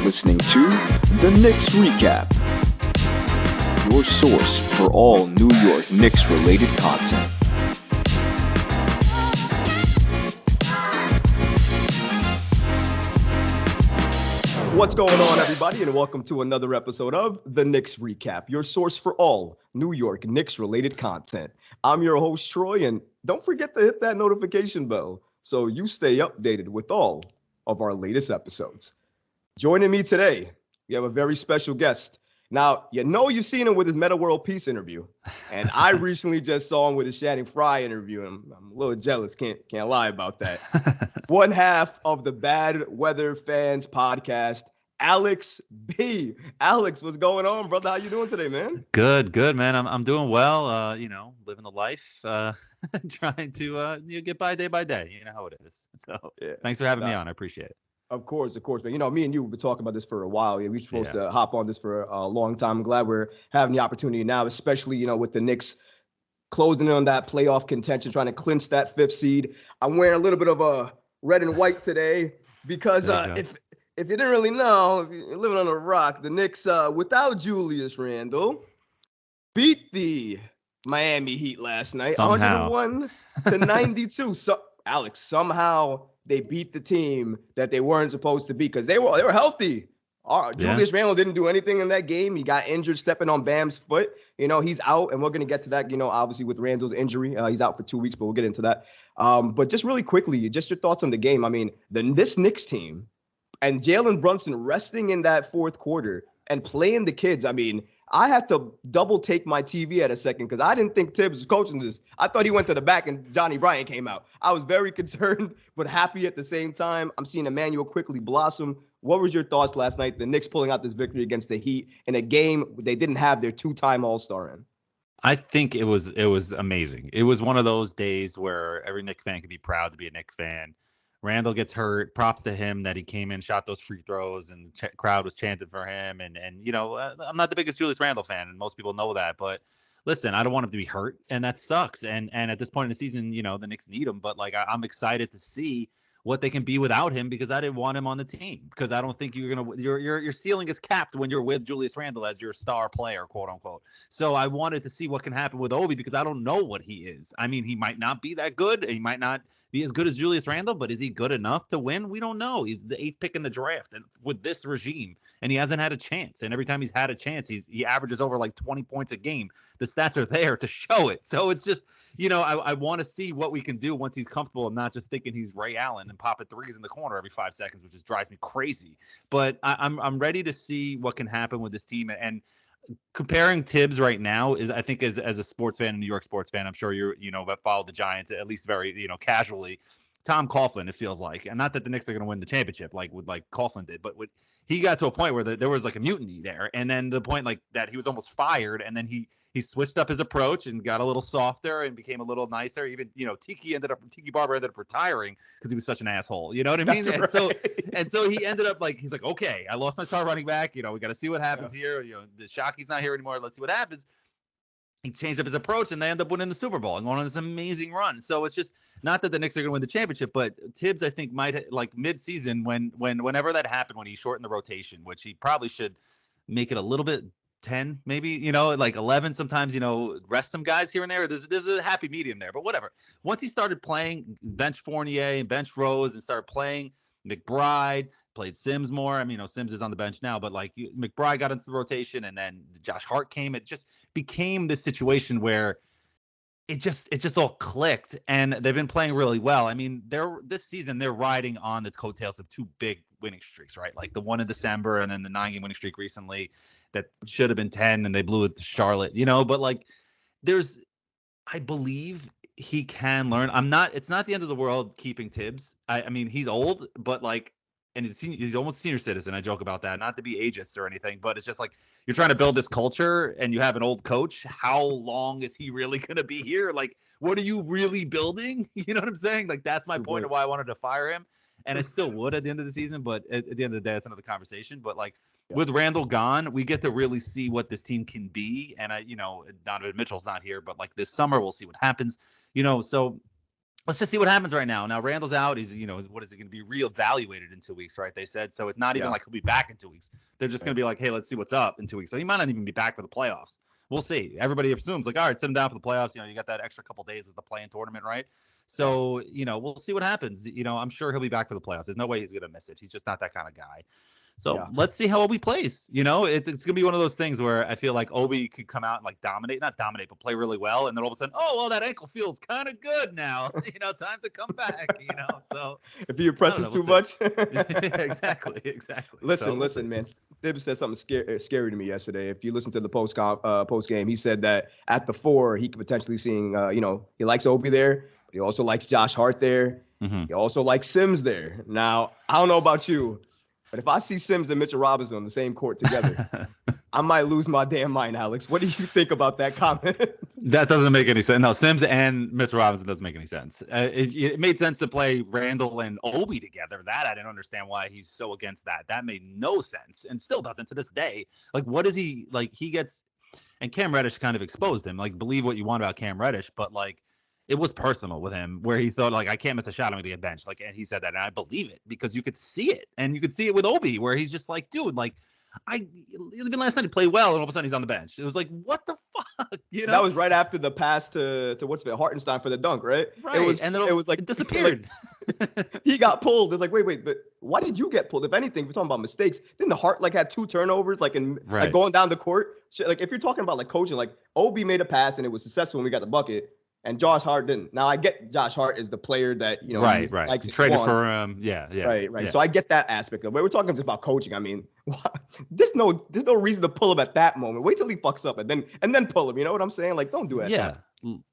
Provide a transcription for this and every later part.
listening to the Knicks Recap, your source for all New York Knicks-related content. What's going on, everybody, and welcome to another episode of the Knicks Recap, your source for all New York Knicks-related content. I'm your host, Troy, and don't forget to hit that notification bell so you stay updated with all of our latest episodes. Joining me today, we have a very special guest. Now, you've seen him with his Meta World Peace interview, and I recently just saw him with his Channing Frye interview, and I'm a little jealous, can't lie about that. One half of the Bad Weather Fans podcast, Alex B. Alex, what's going on, brother? How you doing today, man? Good, man. I'm doing well. Living the life, trying to get by day. You know how it is. So, yeah, thanks for having me on. I appreciate it. Of course, man. Me and you have been talking about this for a while. We were supposed to hop on this for a long time. I'm glad we're having the opportunity now, especially, with the Knicks closing in on that playoff contention, trying to clinch that fifth seed. I'm wearing a little bit of a red and white today because if you didn't really know, if you're living on a rock, the Knicks, without Julius Randle, beat the Miami Heat last night, somehow. 101-92. So, Alex, somehow they beat the team that they weren't supposed to beat because they were healthy. Julius Randle didn't do anything in that game. He got injured stepping on Bam's foot. He's out, and we're going to get to that, obviously with Randle's injury. He's out for 2 weeks, but we'll get into that. But just really quickly, just your thoughts on the game. I mean, this Knicks team and Jalen Brunson resting in that fourth quarter and playing the kids, I mean, I had to double take my TV at a second because I didn't think Tibbs was coaching this. I thought he went to the back and Johnny Bryant came out. I was very concerned but happy at the same time. I'm seeing Immanuel Quickley blossom. What was your thoughts last night, the Knicks pulling out this victory against the Heat in a game they didn't have their two-time All-Star in? I think it was amazing. It was one of those days where every Knicks fan could be proud to be a Knicks fan. Randle gets hurt. Props to him that he came in, shot those free throws, and crowd was chanting for him. And I'm not the biggest Julius Randle fan, and most people know that. But listen, I don't want him to be hurt, and that sucks. And at this point in the season, the Knicks need him. But I'm excited to see what they can be without him because I didn't want him on the team because I don't think your ceiling is capped when you're with Julius Randle as your star player, quote unquote. So I wanted to see what can happen with Obi because I don't know what he is. I mean, he might not be that good. He might not be as good as Julius Randle, but is he good enough to win? We don't know. He's the 8th pick in the draft and with this regime, and he hasn't had a chance. And every time he's had a chance, he averages over like 20 points a game. The stats are there to show it. So it's just, I want to see what we can do once he's comfortable and not just thinking he's Ray Allen and popping threes in the corner every 5 seconds, which just drives me crazy. But I'm ready to see what can happen with this team. And comparing Tibbs right now is, I think, as a sports fan, a New York sports fan, I'm sure have followed the Giants at least very, casually. Tom Coughlin, it feels like, and not that the Knicks are going to win the championship like Coughlin did, but he got to a point where there was like a mutiny there, and then the point like that he was almost fired, and then he switched up his approach and got a little softer and became a little nicer. Even Tiki Barber ended up retiring because he was such an asshole. You know what I mean? Right. And so he ended up he's like, okay, I lost my star running back. We got to see what happens here. The Shockey's not here anymore. Let's see what happens. He changed up his approach, and they end up winning the Super Bowl and going on this amazing run. So it's just not that the Knicks are going to win the championship, but Tibbs, I think, might mid-season whenever that happened, when he shortened the rotation, which he probably should make it a little bit 10, maybe 11. Sometimes rest some guys here and there. There's a happy medium there, but whatever. Once he started playing bench Fournier and bench Rose and started playing McBride, played Sims more. I mean, Sims is on the bench now, but McBride got into the rotation, and then Josh Hart came. It just became this situation where it just all clicked, and they've been playing really well. I mean, this season they're riding on the coattails of 2 big winning streaks, right? Like the one in December, and then the 9-game winning streak recently that should have been 10, and they blew it to Charlotte. But I believe he can learn. It's not the end of the world keeping Tibbs. I mean, he's old, but and he's almost a senior citizen. I joke about that, not to be ageist or anything, but it's just you're trying to build this culture and you have an old coach. How long is he really going to be here? What are you really building? You know what I'm saying? That's my point of why I wanted to fire him. And I still would at the end of the season, but at the end of the day, it's another conversation. But with Randle gone, we get to really see what this team can be. And Donovan Mitchell's not here, but this summer we'll see what happens. So let's just see what happens right now. Now Randall's out. He's, what is he going to be reevaluated in 2 weeks, right? They said. So it's not even like he'll be back in 2 weeks. They're just going to be like, hey, let's see what's up in 2 weeks. So he might not even be back for the playoffs. We'll see. Everybody assumes like, all right, sit him down for the playoffs. You got that extra couple days as the play-in tournament, right? So, we'll see what happens. I'm sure he'll be back for the playoffs. There's no way he's going to miss it. He's just not that kind of guy. So let's see how Obi plays. It's going to be one of those things where I feel like Obi could come out and like not dominate, but play really well. And then all of a sudden, that ankle feels kind of good now. Time to come back, So if he impresses too much. Exactly. Listen, man. Thibs said something scary to me yesterday. If you listen to the post game, he said that at the 4, he could potentially seeing, he likes Obi there. But he also likes Josh Hart there. Mm-hmm. He also likes Sims there. Now, I don't know about you, but if I see Sims and Mitchell Robinson on the same court together, I might lose my damn mind, Alex. What do you think about that comment? That doesn't make any sense. No, Sims and Mitchell Robinson doesn't make any sense. It made sense to play Randle and Obi together. That I didn't understand why he's so against that. That made no sense and still doesn't to this day. Like, what is he like? He gets, and Cam Reddish kind of exposed him. Like, believe what you want about Cam Reddish, but like, it was personal with him where he thought like, I can't miss a shot. I'm going to get benched. Like, and he said that, and I believe it because you could see it, and you could see it with Obi where he's just like, dude, like, even last night he played well, and all of a sudden he's on the bench. It was like, what the fuck? That was right after the pass to Hartenstein for the dunk, right? Right. It was like it disappeared. Like, he got pulled. It's like, wait, but why did you get pulled? If anything, we're talking about mistakes. Didn't the Hart like had 2 turnovers, like like going down the court? Like if you're talking about like coaching, like Obi made a pass and it was successful when we got the bucket. And Josh Hart didn't. Now I get Josh Hart is the player that right. Likes traded for him. Yeah. Right. Yeah. So I get that aspect of it. We're talking just about coaching. I mean, there's no reason to pull him at that moment. Wait till he fucks up and then pull him. You know what I'm saying? Like, don't do it. Yeah.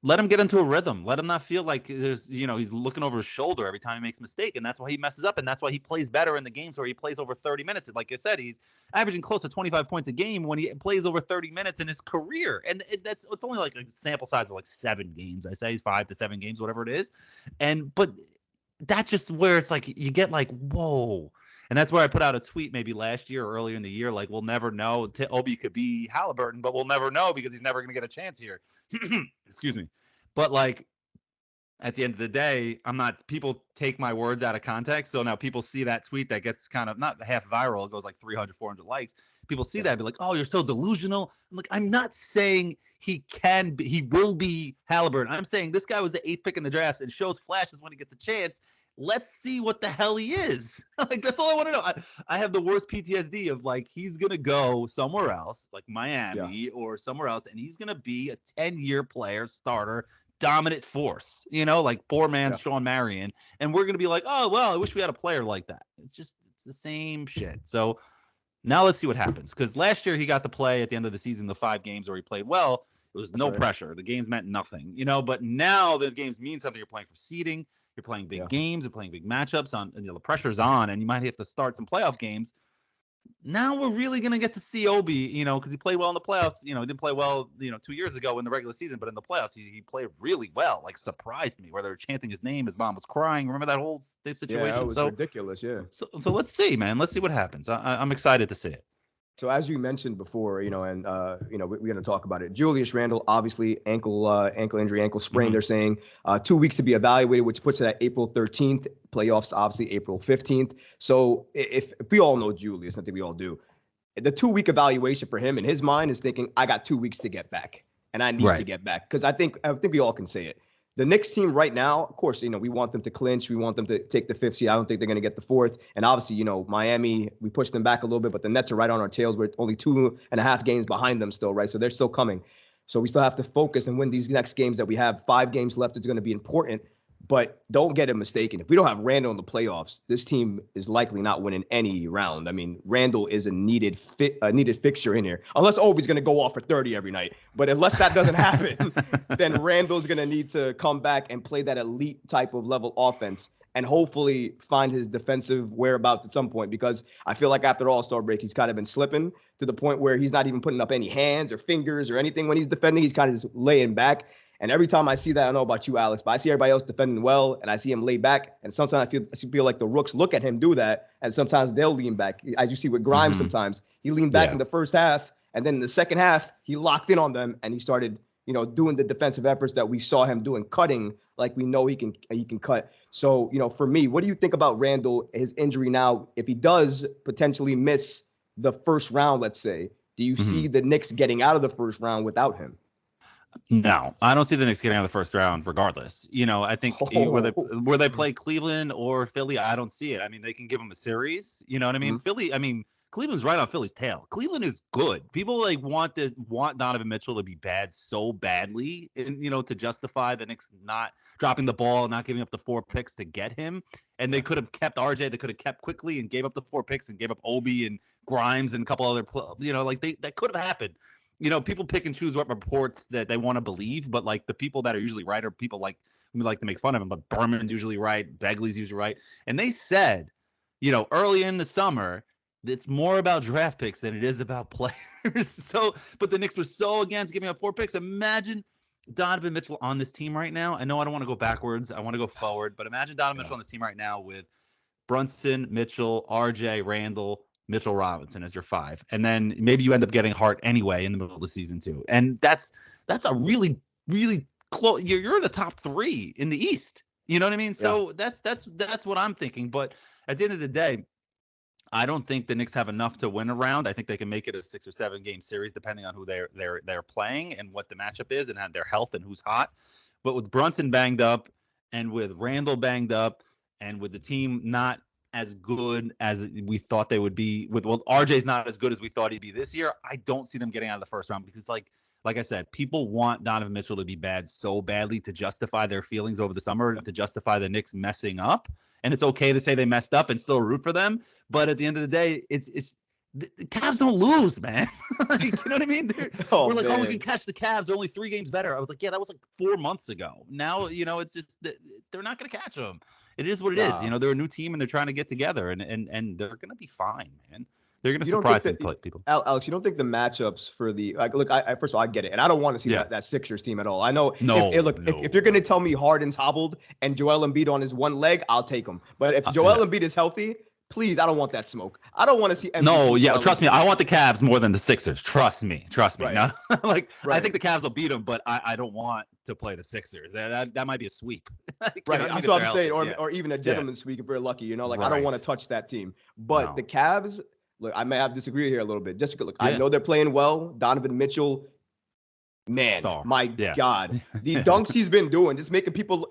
Let him get into a rhythm. Let him not feel like there's, he's looking over his shoulder every time he makes a mistake. And that's why he messes up. And that's why he plays better in the games where he plays over 30 minutes. Like I said, he's averaging close to 25 points a game when he plays over 30 minutes in his career. And it's only like a sample size of like 7 games. I say he's 5 to 7 games, whatever it is. But that's just where it's like, you get like, whoa. And that's where I put out a tweet maybe last year or earlier in the year, like, we'll never know. Obi could be Halliburton, but we'll never know because he's never going to get a chance here. Excuse me. But like, at the end of the day, people take my words out of context. So now people see that tweet that gets kind of not half viral. It goes like 300, 400 likes. People see that and be like, oh, you're so delusional. I'm like, I'm not saying he will be Halliburton. I'm saying this guy was the 8th pick in the draft and shows flashes when he gets a chance. Let's see what the hell he is. Like, that's all I want to know. I have the worst PTSD of like, he's going to go somewhere else, like Miami or somewhere else, and he's going to be a 10-year player, starter, dominant force, like poor man's Sean Marion. And we're going to be like, oh, well, I wish we had a player like that. It's the same shit. So now let's see what happens. Because last year he got to play at the end of the season, the 5 games where he played well. It was no pressure. The games meant nothing, but now the games mean something. You're playing for seeding. You're playing big games. You're playing big matchups on, and the pressure's on, and you might have to start some playoff games. Now we're really going to get to see Obi, because he played well in the playoffs. He didn't play well, 2 years ago in the regular season, but in the playoffs, he played really well. Like, surprised me where they were chanting his name. His mom was crying. Remember that whole situation? Yeah, it was ridiculous. Yeah. So let's see, man. Let's see what happens. I'm excited to see it. So as you mentioned before, and we're going to talk about it. Julius Randle, obviously ankle injury, ankle sprain. Mm-hmm. They're saying 2 weeks to be evaluated, which puts it at April 13th. Playoffs, obviously April 15th. So if we all know Julius, I think we all do, the 2-week evaluation for him in his mind is thinking, I got 2 weeks to get back, and I need to get back because I think we all can say it. The Knicks team right now, of course, we want them to clinch. We want them to take the 5th seed. I don't think they're going to get the 4th. And obviously, Miami, we pushed them back a little bit, but the Nets are right on our tails. We're only 2.5 games behind them still, right? So they're still coming. So we still have to focus and win these next games that we have. 5 games left. It's going to be important. But don't get it mistaken. If we don't have Randle in the playoffs, this team is likely not winning any round. I mean, Randle is a needed fixture in here. Unless Obi's going to go off for 30 every night. But unless that doesn't happen, then Randle's going to need to come back and play that elite type of level offense and hopefully find his defensive whereabouts at some point. Because I feel like after All-Star break, he's kind of been slipping to the point where he's not even putting up any hands or fingers or anything when he's defending. He's kind of just laying back. And every time I see that, I don't know about you, Alex, but I see everybody else defending well, and I see him lay back. And sometimes I feel like the rooks look at him do that, and sometimes they'll lean back. As you see with Grimes, sometimes he leaned back in the first half, and then in the second half, he locked in on them, and he started doing the defensive efforts that we saw him doing, cutting like we know he can cut. So, for me, what do you think about Randle, his injury now? If he does potentially miss the first round, let's say, do you see the Knicks getting out of the first round without him? No, I don't see the Knicks getting out of the first round regardless. I think where they play Cleveland or Philly, I don't see it. I mean, they can give them a series. You know what I mean? Philly, I mean, Cleveland's right on Philly's tail. Cleveland is good. People want Donovan Mitchell to be bad so badly, and to justify the Knicks not dropping the ball, not giving up the 4 picks to get him. And they could have kept RJ, they could have kept Quickley and gave up the 4 picks and gave up Obi and Grimes and a couple other, that could have happened. People pick and choose what reports that they want to believe, but like the people that are usually right are people like we like to make fun of him, but Berman's usually right, Begley's usually right. And they said, early in the summer, it's more about draft picks than it is about players. But the Knicks were so against giving up 4 picks. Imagine Donovan Mitchell on this team right now. I know I don't want to go backwards. I want to go forward, but imagine Donovan Mitchell on this team right now with Brunson, Mitchell, RJ, Randle, Mitchell Robinson as your 5. And then maybe you end up getting Hart anyway in the middle of the season too. And that's a really, really close. You're in the top 3 in the East. You know what I mean? So that's what I'm thinking. But at the end of the day, I don't think the Knicks have enough to win a round. I think they can make it a 6 or 7 game series, depending on who they're playing and what the matchup is and their health and who's hot. But with Brunson banged up and with Randle banged up and with the team not as good as we thought they would be, RJ's not as good as we thought he'd be this year, I don't see them getting out of the first round because like I said, people want Donovan Mitchell to be bad so badly to justify their feelings over the summer, to justify the Knicks messing up. And it's okay to say they messed up and still root for them. But at the end of the day, it's the Cavs don't lose, man. You know what I mean? We're like, we can catch the Cavs. They're only 3 games better. I was like, yeah, that was like 4 months ago. Now, it's just they're not going to catch them. It is what it is. They're a new team and they're trying to get together and they're going to be fine, man. They're going to surprise people. Alex, you don't think the matchups for the look? First of all, I get it, and I don't want to see that Sixers team at all. I know. If you're going to tell me Harden's hobbled and Joel Embiid on his one leg, I'll take him. But if Joel Embiid is healthy, please, I don't want that smoke. I don't want to see. Trust me, I want the Cavs more than the Sixers. Trust me. Right. No, I think the Cavs will beat them, but I don't want to play the Sixers. That might be a sweep. Right, that's what I'm saying, or even a gentleman's sweep if we're lucky. I don't want to touch that team, but the Cavs. Look, I may have to disagree here a little bit. Just look, I know they're playing well. Donovan Mitchell, man, my God, the dunks he's been doing, he's making people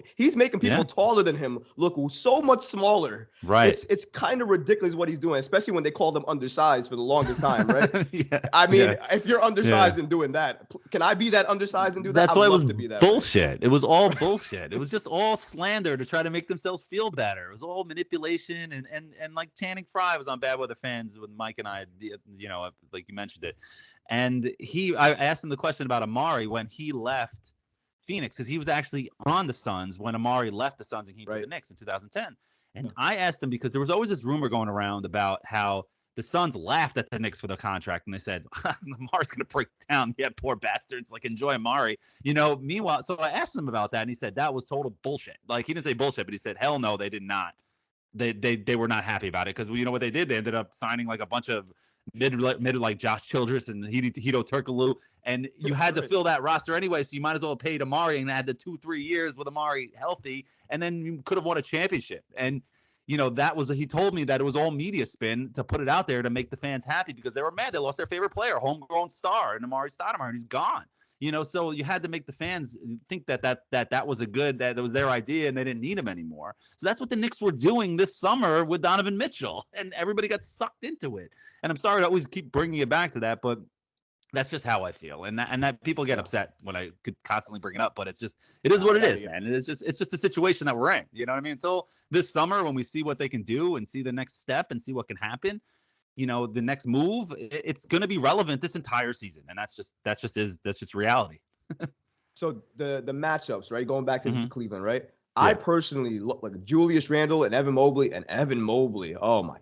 taller than him look so much smaller. Right. It's kind of ridiculous what he's doing, especially when they called him undersized for the longest time, right? I mean, if you're undersized and doing that, can I be that undersized and do that? That's why it was bullshit. It was all bullshit. It was just all slander to try to make themselves feel better. It was all manipulation and like Channing Frye was on Bad Weather Fans with Mike and I, like you mentioned it. And I asked him the question about Amari when he left Phoenix, because he was actually on the Suns when Amari left the Suns and came to the Knicks in 2010. And I asked him because there was always this rumor going around about how the Suns laughed at the Knicks for the contract, and they said, Amari's going to break down. Yeah, poor bastards. Like, enjoy Amari. Meanwhile, so I asked him about that, and he said that was total bullshit. Like, he didn't say bullshit, but he said, hell no, they did not. They were not happy about it because, you know what they did? They ended up signing like a bunch of mid like Josh Childress and Hito Turkoglu, and you had to fill that roster anyway, so you might as well have paid Amari and had the 2-3 years with Amari healthy, and then you could have won a championship. And he told me that it was all media spin to put it out there to make the fans happy because they were mad they lost their favorite player, homegrown star, and Amari Stoudemire, and he's gone. So you had to make the fans think that was that was their idea and they didn't need him anymore. So that's what the Knicks were doing this summer with Donovan Mitchell, and everybody got sucked into it. And I'm sorry to always keep bringing it back to that, but that's just how I feel. And that people get upset when I could constantly bring it up, but it is what it is, man. It's just the situation that we're in. You know what I mean? Until this summer when we see what they can do and see the next step and see what can happen, the next move, it's going to be relevant this entire season. And that's just reality. So the matchups, right? Going back to Cleveland, right? Yeah. I personally look like Julius Randle and Evan Mobley. Oh my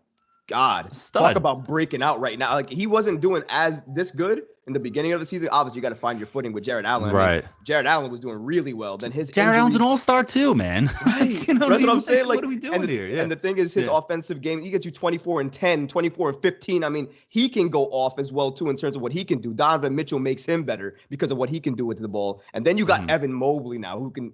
God. Stud. Talk about breaking out right now. Like, he wasn't doing this good, in the beginning of the season, obviously you got to find your footing with Jared Allen. I mean, Right. Jared Allen was doing really well. Then his Jared Allen's an injuries, all-star too, man. right? You know That's what I'm Like, saying. Like, what are we doing here? Yeah. and the thing is, his offensive game, he gets you 24 and 10, 24 and 15. I mean, he can go off as well too in terms of what he can do. Donovan Mitchell makes him better because of what he can do with the ball. And then you got Evan Mobley now, who can,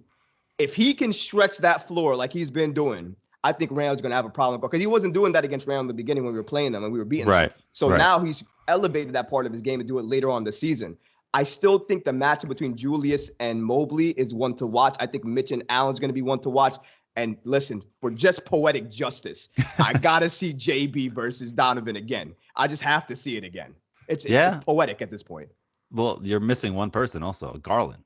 if he can stretch that floor like he's been doing, I think Randle's going to have a problem because he wasn't doing that against Randle in the beginning when we were playing them and we were beating them. So now he's elevated that part of his game to do it later on in the season. I still think the matchup between Julius and Mobley is one to watch. I think Mitch and Allen's going to be one to watch. And listen, for just poetic justice, I got to see JB versus Donovan again. I just have to see it again. It's poetic at this point. Well, you're missing one person also, Garland.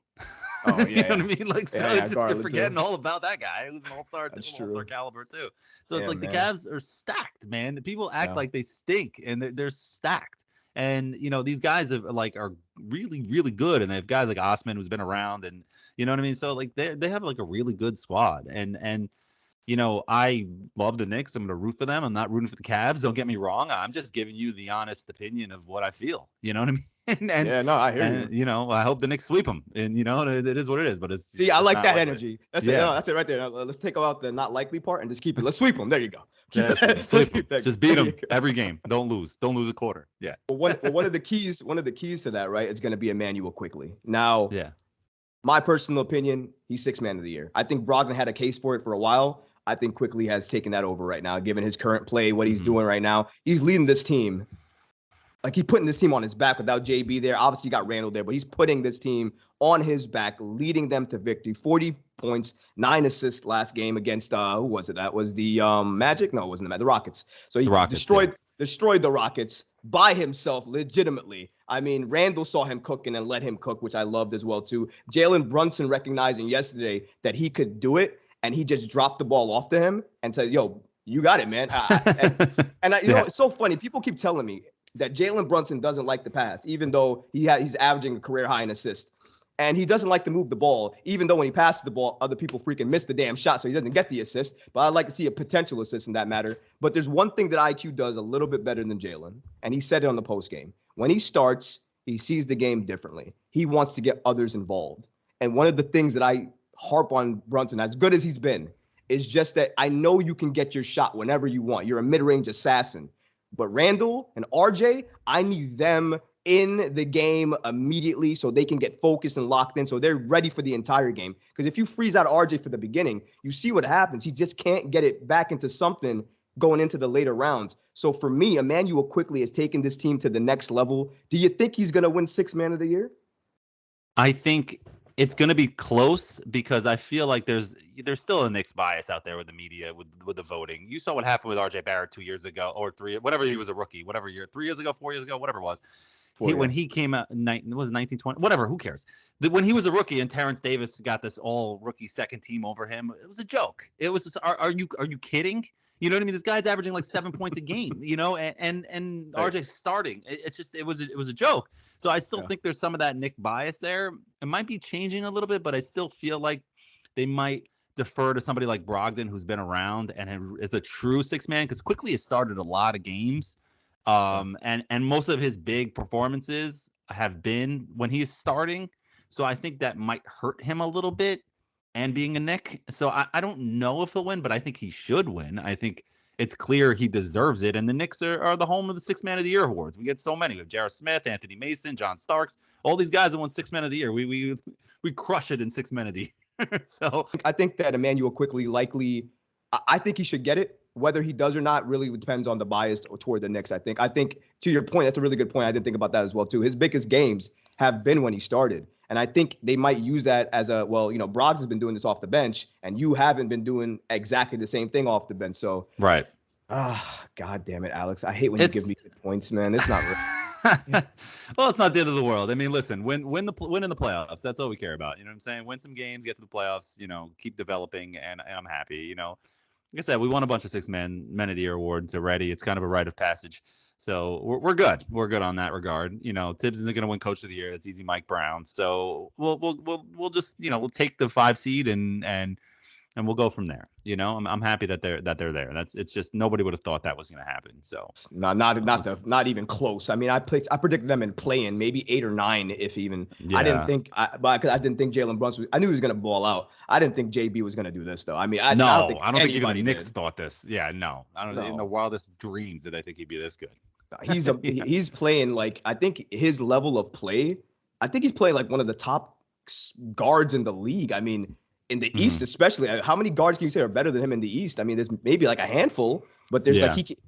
Oh, yeah, you know what I mean? Like, so it's just you're forgetting all about that guy. Who's an all-star, all-star caliber too. So it's like the Cavs are stacked, man. People act like they stink, and they're stacked. And these guys are really, really good, and they have guys like Osman who's been around, and you know what I mean. So like they have like a really good squad, and I love the Knicks. I'm going to root for them. I'm not rooting for the Cavs. Don't get me wrong. I'm just giving you the honest opinion of what I feel. You know what I mean? I hear you. I hope the Knicks sweep them. And, it is what it is. But I like that energy. That's it. That's it right there. Now, let's take out the not likely part and just keep it. Let's sweep them. There you go. Just beat them every game. Don't lose a quarter. Yeah. One of the keys to that, right, is going to be Immanuel Quickley. Now, my personal opinion, he's sixth man of the year. I think Brogdon had a case for it for a while. I think Quickley has taken that over right now, given his current play, what he's doing right now. He's leading this team. Like, he's putting this team on his back without JB there. Obviously, you got Randle there, but he's putting this team on his back, leading them to victory. 40 points, 9 assists last game against, who was it? That was the Magic? No, it wasn't the Magic. The Rockets. So he destroyed the Rockets by himself, legitimately. I mean, Randle saw him cooking and let him cook, which I loved as well, too. Jalen Brunson recognizing yesterday that he could do it, and he just dropped the ball off to him and said, yo, you got it, man. It's so funny. People keep telling me that Jalen Brunson doesn't like to pass, even though he's averaging a career high in assists. And he doesn't like to move the ball, even though when he passes the ball, other people freaking miss the damn shot, so he doesn't get the assist. But I'd like to see a potential assist in that matter. But there's one thing that IQ does a little bit better than Jalen, and he said it on the postgame. When he starts, he sees the game differently. He wants to get others involved. And one of the things that I harp on Brunson, as good as he's been, is just that I know you can get your shot whenever you want. You're a mid-range assassin. But Randle and RJ, I need them in the game immediately so they can get focused and locked in so they're ready for the entire game. Because if you freeze out RJ for the beginning, you see what happens. He just can't get it back into something going into the later rounds. So for me, Immanuel Quickley has taken this team to the next level. Do you think he's going to win sixth man of the year? I think it's going to be close because I feel like there's still a Knicks bias out there with the media, with the voting. You saw what happened with RJ Barrett 2 years ago or 3, whatever he was a rookie, whatever year, 3 years ago, 4 years ago, whatever it was. When he came out, it was 1920, whatever, who cares? When he was a rookie and Terrence Davis got this all rookie second team over him, it was a joke. It was just, are you kidding? You know what I mean? This guy's averaging like 7 points a game, and RJ starting. It was a joke. So I still think there's some of that Nick bias there. It might be changing a little bit, but I still feel like they might defer to somebody like Brogdon, who's been around and is a true six man, because Quickley has started a lot of games. And most of his big performances have been when he's starting. So I think that might hurt him a little bit, and being a Knick. So I don't know if he'll win, but I think he should win. I think it's clear he deserves it. And the Knicks are the home of the Six Man of the Year awards. We get so many. We have J.R. Smith, Anthony Mason, John Starks, all these guys that won Six Man of the Year. We crush it in Six Men of the Year. So I think that Immanuel Quickley likely, I think he should get it. Whether he does or not really depends on the bias toward the Knicks, I think. I think, to your point, that's a really good point. I didn't think about that as well, too. His biggest games have been when he started. And I think they might use that as Broggs has been doing this off the bench, and you haven't been doing exactly the same thing off the bench. So, right. God damn it, Alex. I hate when you give me good points, man. It's not real. Well, it's not the end of the world. I mean, listen, win in the playoffs. That's all we care about. You know what I'm saying? Win some games, get to the playoffs, keep developing, and I'm happy, Like I said, we won a bunch of Six Men of the Year awards already. It's kind of a rite of passage. So we're good. We're good on that regard. Tibbs isn't going to win Coach of the Year. That's easy, Mike Brown. So we'll just we'll take the 5 seed and and we'll go from there. You know, I'm happy that they're there. It's just nobody would have thought that was going to happen. So not even close. I mean, I predicted them in playing maybe 8 or 9, if even. yeah. I didn't think Jalen Brunson. I knew he was going to ball out. I didn't think JB was going to do this though. I mean, I don't think even the Knicks did. thought this. Yeah, no, I don't. In the wildest dreams did I think he'd be this good. He's playing like, I think his level of play. I think he's playing like one of the top guards in the league. I mean, in the East, especially, how many guards can you say are better than him in the East? I mean, there's maybe like a handful, but there's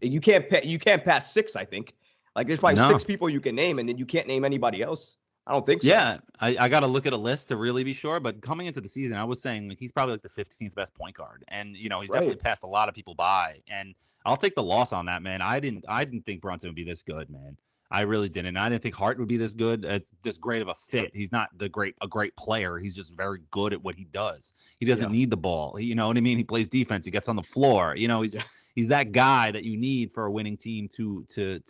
you can't pass 6. I think like there's probably 6 people you can name, and then you can't name anybody else. I don't think so. Yeah, I got to look at a list to really be sure. But coming into the season, I was saying like, he's probably like the 15th best point guard, and you know he's definitely passed a lot of people by. And I'll take the loss on that, man. I didn't think Brunson would be this good, man. I really didn't. I didn't think Hart would be this good. It's this great of a fit. He's not a great player. He's just very good at what he does. He doesn't need the ball. You know what I mean? He plays defense. He gets on the floor. You know, he's that guy that you need for a winning team to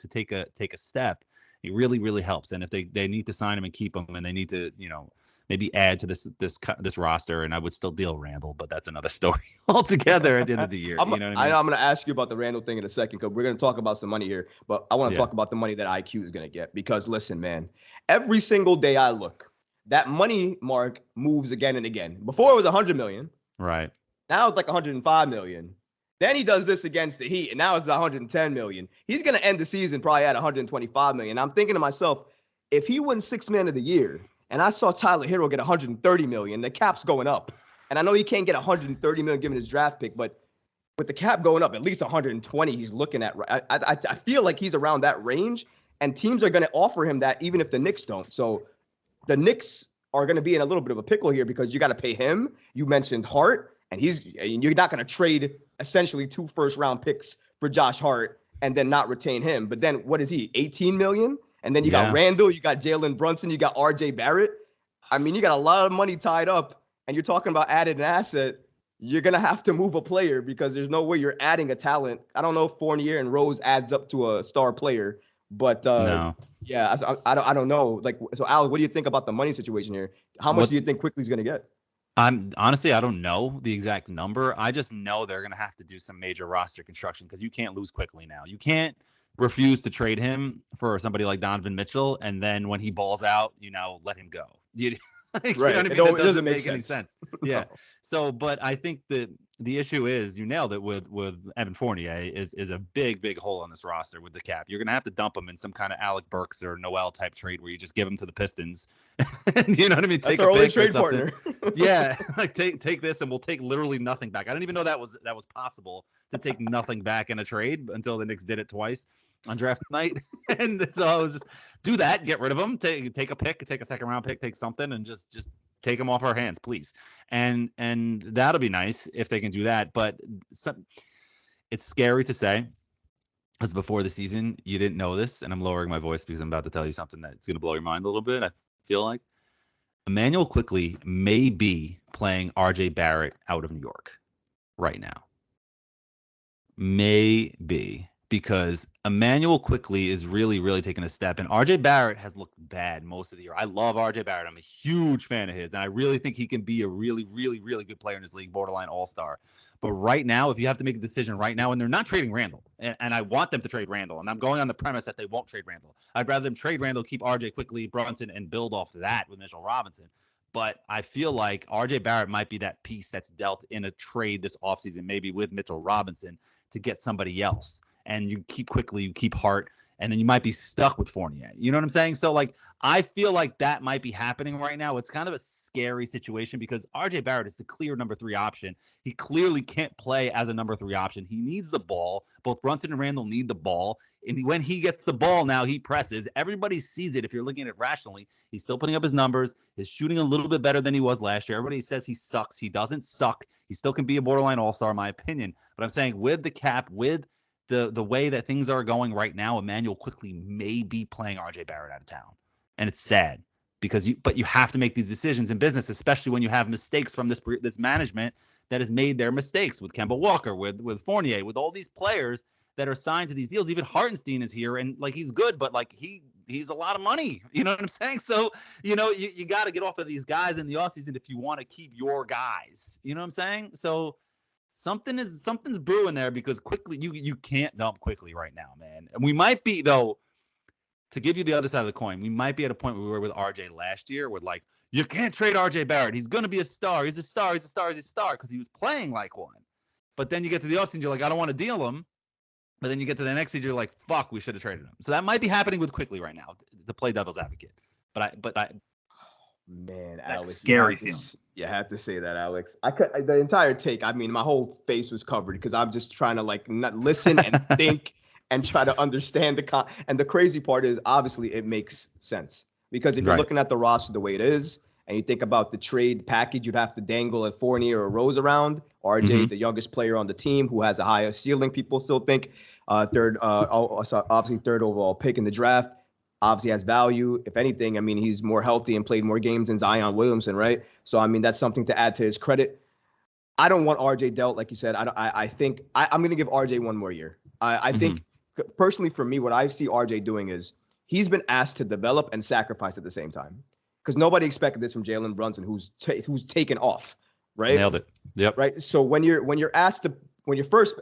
take a step. He really, really helps. And if they need to sign him and keep him, and they need to, you know, maybe add to this roster, and I would still deal Randle, but that's another story altogether at the end of the year. You know what I mean? I'm going to ask you about the Randle thing in a second, because we're going to talk about some money here, but I want to talk about the money that IQ is going to get, because listen, man, every single day I look, that money mark moves again and again. Before it was 100 million. Right. Now it's like 105 million. Then he does this against the Heat, and now it's 110 million. He's going to end the season probably at 125 million. I'm thinking to myself, if he wins 6th man of the year, and I saw Tyler Hero get 130 million, the cap's going up. And I know he can't get 130 million given his draft pick, but with the cap going up, at least 120 he's looking at. I feel like he's around that range, and teams are going to offer him that even if the Knicks don't. So the Knicks are going to be in a little bit of a pickle here, because you got to pay him. You mentioned Hart, and you're not going to trade essentially 2 first-round picks for Josh Hart and then not retain him. But then what is he, 18 million? And then you got Randle, you got Jalen Brunson, you got RJ Barrett. I mean, you got a lot of money tied up, and you're talking about adding an asset. You're going to have to move a player, because there's no way you're adding a talent. I don't know if Fournier and Rose adds up to a star player, but no. Yeah, I don't know. Like, so Alex, what do you think about the money situation here? How much do you think Quickley's going to get? Honestly, I don't know the exact number. I just know they're going to have to do some major roster construction, because you can't lose Quickley now. You can't refuse to trade him for somebody like Donovan Mitchell, and then when he balls out, you know, let him go. You know what I mean? That doesn't make any sense. Yeah. So, but I think the issue is, you nailed it with Evan Fournier, is a big hole on this roster with the cap. You're going to have to dump him in some kind of Alec Burks or Noel type trade, where you just give him to the Pistons. You know what I mean? Take our only trade partner. Yeah, like take this, and we'll take literally nothing back. I didn't even know that was possible, to take nothing back in a trade, until the Knicks did it twice on draft night. And so I was just, do that, get rid of him, take a pick, take a 2nd round pick, take something, and just take them off our hands, please. And that'll be nice if they can do that. But it's scary to say, because before the season, you didn't know this, and I'm lowering my voice because I'm about to tell you something that's going to blow your mind a little bit. I feel like Immanuel Quickley may be playing RJ Barrett out of New York right now. Maybe. Because Immanuel Quickley is really, really taking a step. And RJ Barrett has looked bad most of the year. I love RJ Barrett. I'm a huge fan of his. And I really think he can be a really, really, really good player in this league, borderline all-star. But right now, if you have to make a decision right now, and they're not trading Randle, and I want them to trade Randle, and I'm going on the premise that they won't trade Randle. I'd rather them trade Randle, keep RJ Quickley, Brunson, and build off that with Mitchell Robinson. But I feel like RJ Barrett might be that piece that's dealt in a trade this offseason, maybe with Mitchell Robinson, to get somebody else. And you keep Quickley, you keep Hart, and then you might be stuck with Fournier. You know what I'm saying? So, like, I feel like that might be happening right now. It's kind of a scary situation, because RJ Barrett is the clear number 3 option. He clearly can't play as a number 3 option. He needs the ball. Both Brunson and Randle need the ball. And when he gets the ball now, he presses. Everybody sees it. If you're looking at it rationally, he's still putting up his numbers. He's shooting a little bit better than he was last year. Everybody says he sucks. He doesn't suck. He still can be a borderline all-star, in my opinion. But I'm saying, with the cap, with the way that things are going right now, Immanuel Quickley may be playing RJ Barrett out of town. And it's sad, because you have to make these decisions in business, especially when you have mistakes from this management that has made their mistakes with Kemba Walker, with Fournier, with all these players that are signed to these deals. Even Hartenstein is here, and like, he's good, but like, he he's a lot of money. You know what I'm saying? So, you got to get off of these guys in the offseason if you want to keep your guys. You know what I'm saying? So something's brewing there because Quickley, you can't dump Quickley right now, man. And we might be, though, to give you the other side of the coin, we might be at a point where we were with RJ last year where, like, you can't trade RJ Barrett. He's going to be a star. He's a star. He's a star. He's a star because he was playing like one. But then you get to the offseason, you're like, I don't want to deal him. But then you get to the next season, you're like, fuck, we should have traded him. So that might be happening with Quickley right now, to play devil's advocate. Man, that's Alex, scary feeling. You have to say that, Alex. The entire take. I mean, my whole face was covered because I'm just trying to like not listen and think and try to understand and the crazy part is obviously it makes sense because if you're looking at the roster the way it is and you think about the trade package, you'd have to dangle a Fournier or Rose around. RJ, the youngest player on the team who has a higher ceiling, people still think obviously third overall pick in the draft. Obviously has value. If anything, I mean, he's more healthy and played more games than Zion Williamson, right? So, I mean, that's something to add to his credit. I don't want RJ dealt, like you said. I think I'm going to give RJ one more year. I think, personally, for me, what I see RJ doing is he's been asked to develop and sacrifice at the same time. Because nobody expected this from Jalen Brunson, who's taken off, right? Nailed it. Yep. Right. So when you're asked to,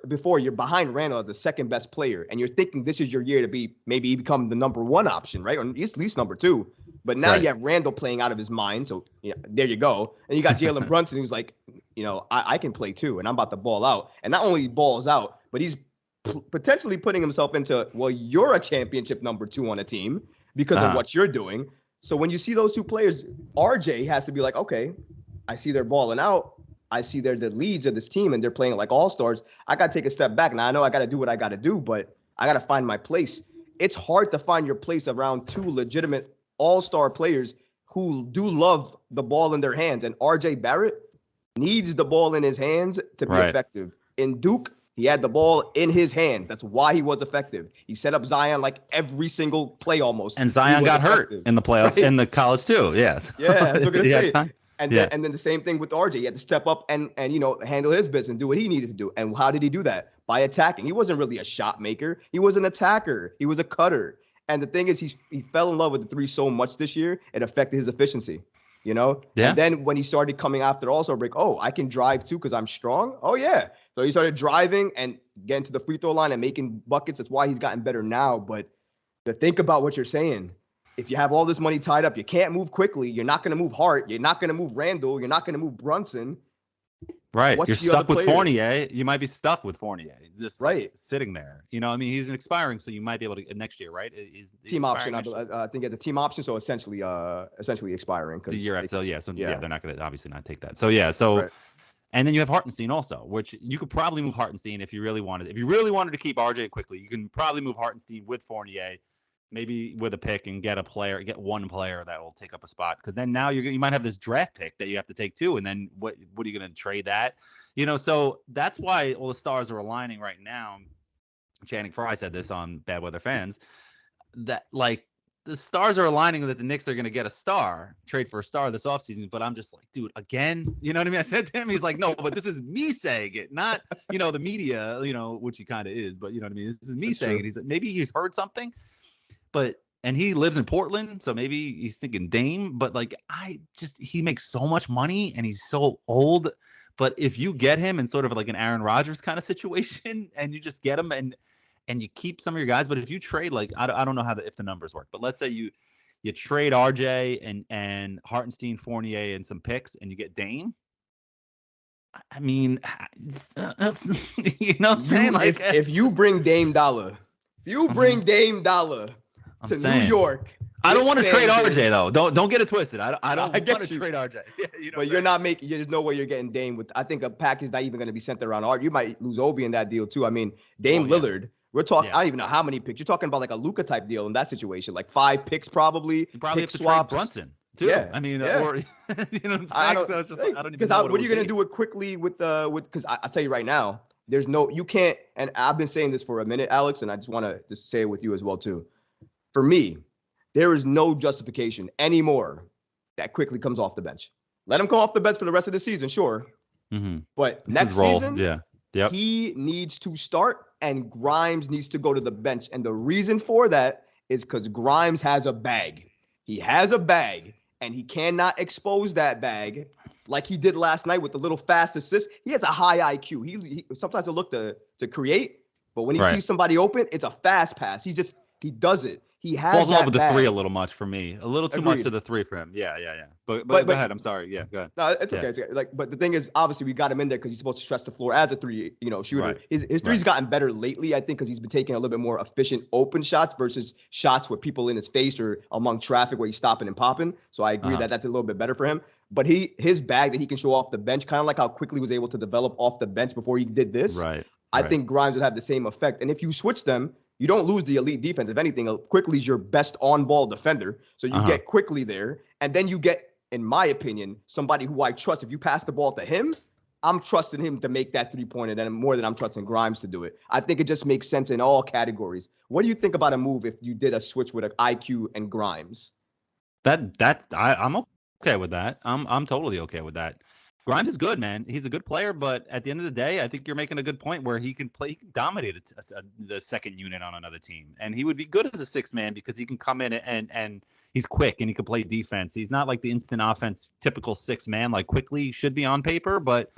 before you're behind Randle as the second best player, and you're thinking this is your year to maybe become the number one option, right? Or at least number two. But now you have Randle playing out of his mind. So there you go. And you got Jalen Brunson, who's like, I can play too, and I'm about to ball out. And not only balls out, but he's potentially putting himself into, well, you're a championship number two on a team because of what you're doing. So when you see those two players, RJ has to be like, okay, I see they're balling out. I see they're the leads of this team and they're playing like all-stars. I got to take a step back. Now, I know I got to do what I got to do, but I got to find my place. It's hard to find your place around two legitimate all-star players who do love the ball in their hands. And RJ Barrett needs the ball in his hands to be effective. In Duke, he had the ball in his hands. That's why he was effective. He set up Zion like every single play almost. And Zion got hurt in the playoffs, in the college too. Yes. Yeah, that's what I'm going to say. And then the same thing with RJ. He had to step up and handle his business and do what he needed to do. And how did he do that? By attacking. He wasn't really a shot maker. He was an attacker. He was a cutter. And the thing is, he fell in love with the three so much this year, it affected his efficiency. Yeah. And then when he started coming after the All-Star break, I can drive too because I'm strong. Oh, yeah. So he started driving and getting to the free throw line and making buckets. That's why he's gotten better now. But to think about what you're saying, if you have all this money tied up, you can't move quickly. You're not going to move Hart. You're not going to move Randle. You're not going to move Brunson. Right. You're stuck with Fournier. You might be stuck with Fournier. Just sitting there. He's an expiring, so you might be able to next year, right? He's team option. I think it's a team option, so essentially expiring. The year after, they're not going to obviously not take that. So and then you have Hartenstein also, which you could probably move Hartenstein if you really wanted. If you really wanted to keep RJ Quickley, you can probably move Hartenstein with Fournier, maybe with a pick and get one player that will take up a spot. Because then now you might have this draft pick that you have to take too, and then what are you going to trade that? So that's why all the stars are aligning right now. Channing Frye said this on Bad Weather Fans, that like the stars are aligning that the Knicks are going to get a trade for a star this offseason. But I'm just like, dude, again, you know what I mean? I said to him, he's like, no, but this is me saying it, not, the media, which he kind of is, but you know what I mean? This is me saying it. He's like, maybe he's heard something, and he lives in Portland. So maybe he's thinking Dame, but like, he makes so much money and he's so old. But if you get him in sort of like an Aaron Rodgers kind of situation and you just get him and you keep some of your guys, but if you trade, like, I don't know if the numbers work, but let's say you trade RJ and Hartenstein, Fournier, and some picks, and you get Dame. I mean, you know what I'm saying? Like, if you bring Dame Dollar, to New York. I don't want to trade RJ though. Don't get it twisted. I don't want to trade RJ. But you're not making. There's no way you're getting Dame with. I think a package not even going to be centered around art. You might lose Obi in that deal too. I mean, Dame Lillard. We're talking. I don't even know how many picks. You're talking about like a Luka type deal in that situation, like 5 picks probably. You probably pick have to swaps. trade Brunson too. Yeah. I mean, or you know what I'm saying? So it's just like, I don't even know what are you going to do it quickly with because I'll tell you right now, you can't. And I've been saying this for a minute, Alex, and I just want to just say it with you as well too. For me, there is no justification anymore that Quickley comes off the bench. Let him come off the bench for the rest of the season, sure. Mm-hmm. But next season, Yep. he needs to start and Grimes needs to go to the bench. And the reason for that is because Grimes has a bag. He has a bag, and he cannot expose that bag like he did last night with the little fast assist. He has a high IQ. He sometimes he'll look to create, but when he Right. sees somebody open, it's a fast pass. He does it. He has falls in love that with the three a bag. little much for me. A little too much Agreed. to the three for him. Yeah. But But go ahead. I'm sorry. Yeah, go ahead. No, it's okay. Yeah. It's okay. Like, but the thing is, obviously, we got him in there because he's supposed to stretch the floor as a three, shooter. Right. His three's Right. gotten better lately, I think, because he's been taking a little bit more efficient open shots versus shots with people in his face or among traffic where he's stopping and popping. So I agree that that's a little bit better for him. But his bag that he can show off the bench, kind of like how Quickly was able to develop off the bench before he did this. Right. I think Grimes would have the same effect. And if you switch them, you don't lose the elite defense. If anything, Quickly's your best on-ball defender. So you get Quickly there, and then you get, in my opinion, somebody who I trust. If you pass the ball to him, I'm trusting him to make that three-pointer than more than I'm trusting Grimes to do it. I think it just makes sense in all categories. What do you think about a move if you did a switch with an IQ and Grimes? I'm okay with that. I'm totally okay with that. Grimes is good, man. He's a good player, but at the end of the day, I think you're making a good point where he can dominate the second unit on another team, and he would be good as a sixth man because he can come in and he's quick and he can play defense. He's not like the instant offense typical sixth man like Quickley should be on paper, but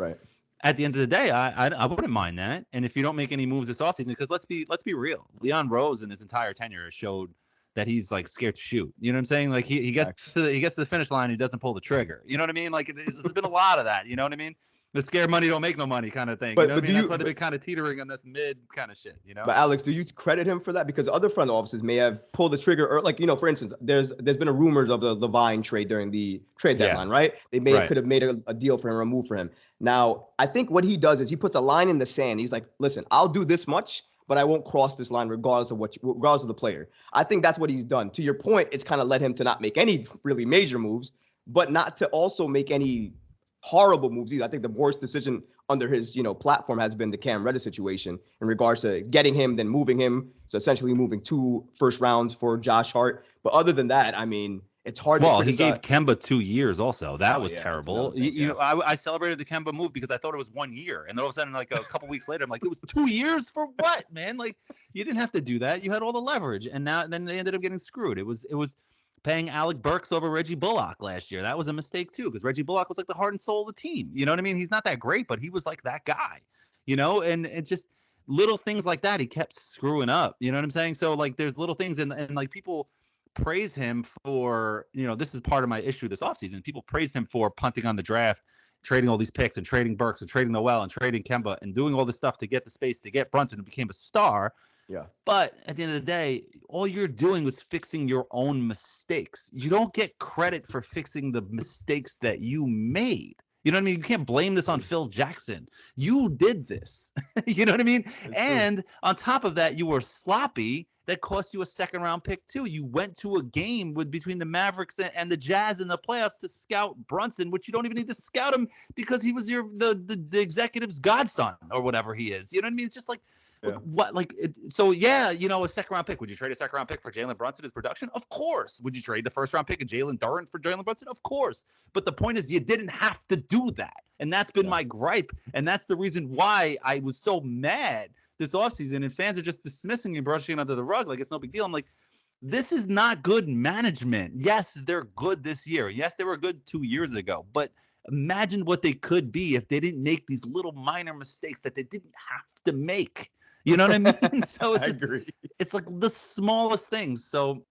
at the end of the day, I wouldn't mind that. And if you don't make any moves this offseason, because let's be real, Leon Rose in his entire tenure has showed that he's like scared to shoot. You know what I'm saying? Like he gets to the finish line, he doesn't pull the trigger. You know what I mean? Like there's been a lot of that. You know what I mean? The scared money don't make no money kind of thing. But, you know what I mean? That's why but, they've been kind of teetering on this mid kind of shit. You know? But Alex, do you credit him for that? Because other front offices may have pulled the trigger, or like for instance, there's been a rumors of the Levine trade during the trade deadline, right? They could have made a deal for him, or a move for him. Now, I think what he does is he puts a line in the sand. He's like, listen, I'll do this much, but I won't cross this line regardless of the player. I think that's what he's done. To your point, it's kind of led him to not make any really major moves, but not to also make any horrible moves either. I think the worst decision under his platform has been the Cam Reddish situation in regards to getting him, then moving him. So essentially moving 2 first rounds for Josh Hart. But other than that, I mean, it's hard to criticize. He gave Kemba 2 years also. That was terrible. Thing, I celebrated the Kemba move because I thought it was 1 year. And then all of a sudden, like a couple weeks later, I'm like, it was 2 years for what, man? Like, you didn't have to do that. You had all the leverage. And then they ended up getting screwed. It was paying Alec Burks over Reggie Bullock last year. That was a mistake too, because Reggie Bullock was like the heart and soul of the team. You know what I mean? He's not that great, but he was like that guy, and it just little things like that. He kept screwing up. You know what I'm saying? So like there's little things and like people praise him for, this is part of my issue this offseason. People praise him for punting on the draft, trading all these picks and trading Burks and trading Noel and trading Kemba and doing all this stuff to get the space to get Brunson, who became a star. Yeah. But at the end of the day, all you're doing was fixing your own mistakes. You don't get credit for fixing the mistakes that you made. You know what I mean? You can't blame this on Phil Jackson. You did this. You know what I mean? And on top of that, you were sloppy. That cost you a second-round pick, too. You went to a game between the Mavericks and the Jazz in the playoffs to scout Brunson, which you don't even need to scout him because he was the executive's godson or whatever he is. You know what I mean? It's just like, a second-round pick. Would you trade a second-round pick for Jalen Brunson, his production? Of course. Would you trade the first-round pick of Jalen Duren for Jalen Brunson? Of course. But the point is you didn't have to do that. And that's been my gripe. And that's the reason why I was so mad this offseason. And fans are just dismissing and brushing it under the rug like it's no big deal. I'm like, this is not good management. Yes, they're good this year. Yes, they were good 2 years ago. But imagine what they could be if they didn't make these little minor mistakes that they didn't have to make. You know what I mean? So it's just, it's like the smallest things. So,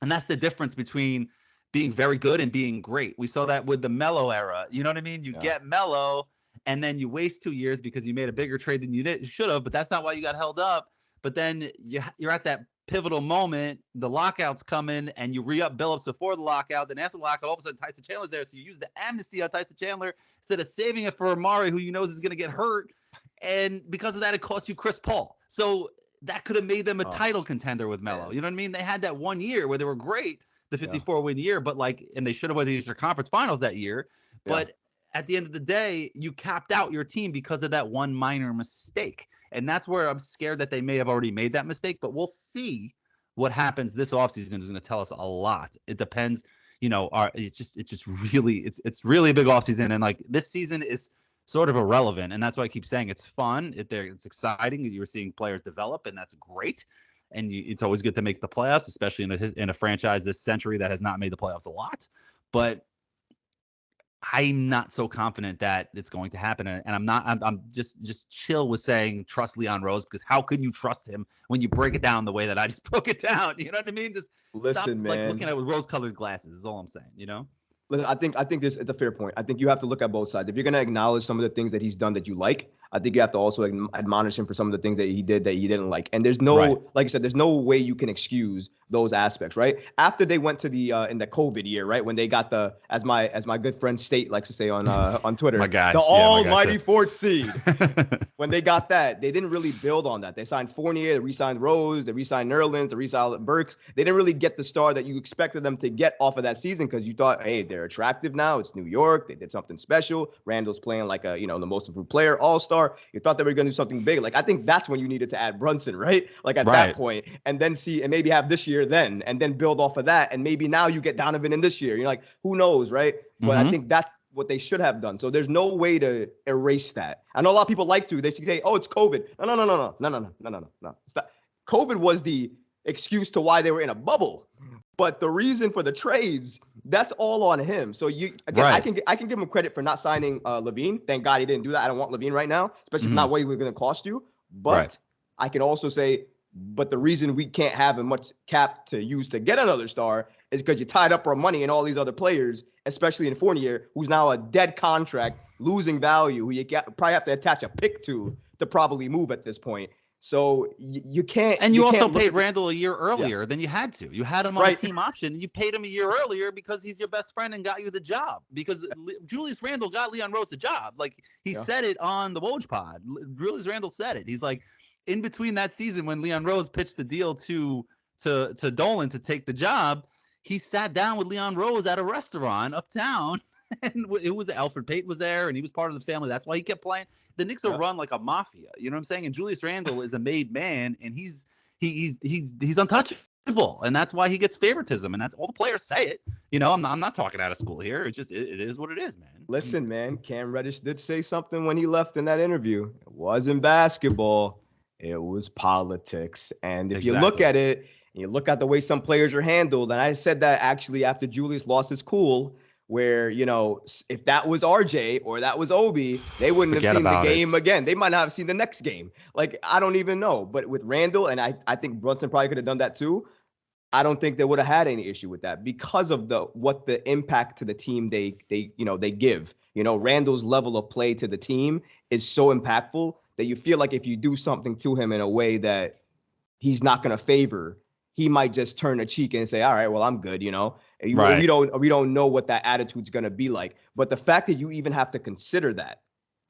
and that's the difference between being very good and being great. We saw that with the Melo era. You know what I mean? You get Melo and then you waste 2 years because you made a bigger trade than you should have, but that's not why you got held up. But then you're at that pivotal moment, the lockout's coming, and you re-up Billups before the lockout. Then after the lockout, all of a sudden Tyson Chandler's there, so you use the amnesty on Tyson Chandler instead of saving it for Amari, who you know is going to get hurt. And because of that, it cost you Chris Paul. So that could have made them a title contender with Melo. You know what I mean? They had that 1 year where they were great, the 54-win year, but and they should have went to the Eastern Conference Finals that year. But at the end of the day, you capped out your team because of that one minor mistake. And that's where I'm scared that they may have already made that mistake, but we'll see what happens this offseason is going to tell us a lot. It depends, it's really a big offseason. And like this season is sort of irrelevant. And that's why I keep saying it's fun. It's exciting. You're seeing players develop, and that's great. and it's always good to make the playoffs, especially in a franchise this century that has not made the playoffs a lot. But I'm not so confident that it's going to happen, and I'm just chill with saying trust Leon Rose, because how can you trust him when you break it down the way that I just broke it down? You know what I mean? Just Listen, stop man. like looking at it with rose-colored glasses. Is all I'm saying. You know? Listen, I think it's a fair point. I think you have to look at both sides. If you're going to acknowledge some of the things that he's done that you like, I think you have to also admonish him for some of the things that he did that you didn't like. And there's no, Right. like I said, there's no way you can excuse those aspects, right? After they went to the in the COVID year, right, when they got the, as my good friend State likes to say on Twitter, My guy. the Yeah, my guy almighty too. fourth seed. When they got that, they didn't really build on that. They signed Fournier, they re-signed Rose, they re-signed Nerlens, they re-signed Burks. They didn't really get the star that you expected them to get off of that season, because you thought, hey, they're attractive now. It's New York. They did something special. Randall's playing like a, the most improved player, all-star. You thought they were going to do something big. Like, I think that's when you needed to add Brunson, right? Like at that point, and then see, and maybe have this year then, and then build off of that. And maybe now you get Donovan in this year. You're like, who knows, right? But I think that's what they should have done. So there's no way to erase that. I know a lot of people like to. They say, oh, it's COVID. No. Stop. COVID was the excuse to why they were in a bubble. But the reason for the trades, that's all on him. So I can give him credit for not signing Levine. Thank God he didn't do that. I don't want Levine right now, especially if not what he was going to cost you. But I can also say, but the reason we can't have as much cap to use to get another star is because you tied up our money in all these other players, especially in Fournier, who's now a dead contract, losing value, who you probably have to attach a pick to probably move at this point. So you can't. And you also paid Randle a year earlier than you had to. You had him on a team option. And you paid him a year earlier because he's your best friend and got you the job. Because Julius Randle got Leon Rose the job. Like, he said it on the Woj pod. Julius Randle said it. He's like, in between that season when Leon Rose pitched the deal to Dolan to take the job, he sat down with Leon Rose at a restaurant uptown. And it was Alfred Payton was there, and he was part of the family. That's why he kept playing. The Knicks are run like a mafia. You know what I'm saying? And Julius Randle is a made man, and he's untouchable, and that's why he gets favoritism. And that's all the players say it. I'm not talking out of school here. It's just it is what it is, man. Listen, man, Cam Reddish did say something when he left in that interview. It wasn't basketball. It was politics. And if you look at it, and you look at the way some players are handled, and I said that actually after Julius lost his cool, where, if that was RJ or that was Obi, they wouldn't have seen the game again. They might not have seen the next game. Like, I don't even know. But with Randall, and I think Brunson probably could have done that too, I don't think they would have had any issue with that because of what the impact to the team they give. Randall's level of play to the team is so impactful that you feel like if you do something to him in a way that he's not going to favor, he might just turn a cheek and say, all right, well, I'm good, We don't know what that attitude's going to be like. But the fact that you even have to consider that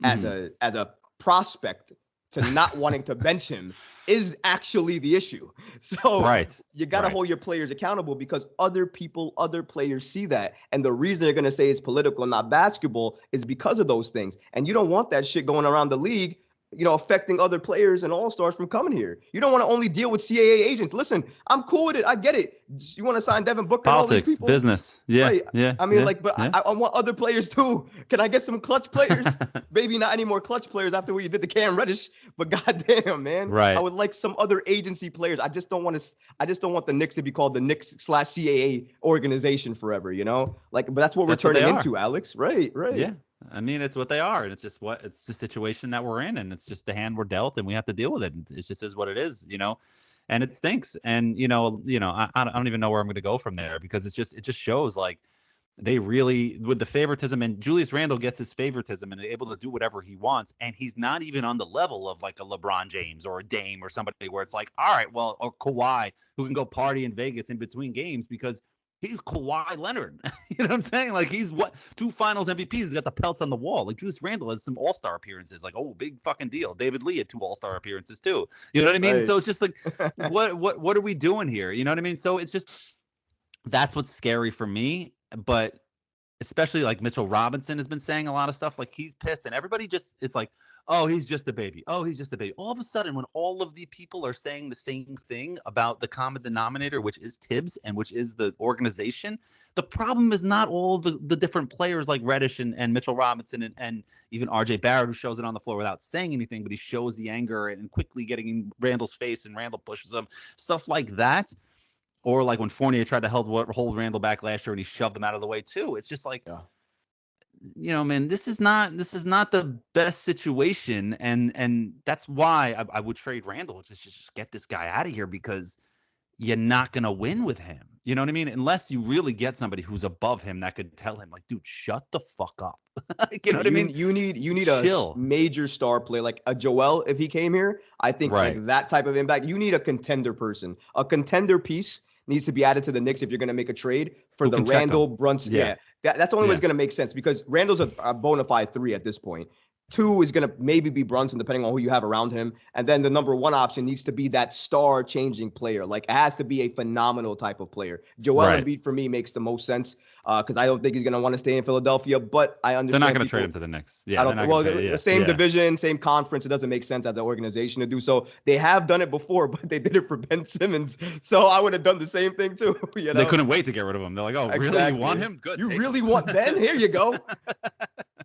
as a prospect to not wanting to bench him is actually the issue. So you got to hold your players accountable, because other players see that. And the reason they're going to say it's political, not basketball, is because of those things. And you don't want that shit going around the league, affecting other players and all-stars from coming here. You don't want to only deal with CAA agents. Listen, I'm cool with it. I get it. You want to sign Devin Booker and all these people? Business. Yeah. Right. Yeah. I mean, I want other players too. Can I get some clutch players? Maybe not any more clutch players after what you did to Cam Reddish, but goddamn, man. Right. I would like some other agency players. I just don't want the Knicks to be called the Knicks/CAA organization forever, But that's what we're turning into, Alex. Right. Yeah. I mean, it's what they are, and it's just it's the situation that we're in, and it's just the hand we're dealt, and we have to deal with it. It just is what it is, and it stinks. And I don't even know where I'm going to go from there, because it just shows like they really, with the favoritism, and Julius Randle gets his favoritism and able to do whatever he wants, and he's not even on the level of like a LeBron James or a Dame or somebody where it's like, all right, well, or Kawhi, who can go party in Vegas in between games, because he's Kawhi Leonard. You know what I'm saying? Like, he's 2 finals MVPs. He's got the pelts on the wall. Like, Julius Randle has some all-star appearances. Like, oh, big fucking deal. David Lee had 2 all-star appearances too. You know what I mean? Right. So it's just like, what are we doing here? You know what I mean? So it's just, that's what's scary for me. But especially like Mitchell Robinson has been saying a lot of stuff. Like he's pissed, and everybody just is like, "Oh, he's just a baby. Oh, he's just a baby." All of a sudden, when all of the people are saying the same thing about the common denominator, which is Tibbs and which is the organization, the problem is not all the different players like Reddish and Mitchell Robinson and even RJ Barrett, who shows it on the floor without saying anything, but he shows the anger and quickly getting in Randall's face, and Randall pushes him, stuff like that. Or like when Fournier tried to hold Randall back last year and he shoved him out of the way too. It's just like, man, this is not the best situation, and that's why I would trade Randall. Just get this guy out of here, because you're not gonna win with him. You know what I mean? Unless you really get somebody who's above him that could tell him, like, dude, shut the fuck up. You know what I mean? You need Chill. a major star player like a Joel. If he came here, I think like that type of impact. You need a contender person. A contender piece needs to be added to the Knicks if you're going to make a trade for the Randall Brunson. Yeah, that's the only way it's going to make sense, because Randall's a bona fide 3 at this point. 2 is going to maybe be Brunson, depending on who you have around him. And then the number 1 option needs to be that star-changing player. Like, it has to be a phenomenal type of player. Joel Embiid, for me, makes the most sense, because I don't think he's going to want to stay in Philadelphia, but I understand. They're not going to trade him to the Knicks. Yeah, the same division, same conference. It doesn't make sense as an organization to do so. They have done it before, but they did it for Ben Simmons. So I would have done the same thing, too. You know? They couldn't wait to get rid of him. They're like, oh, really? You want him? Good. You really want Ben? Here you go.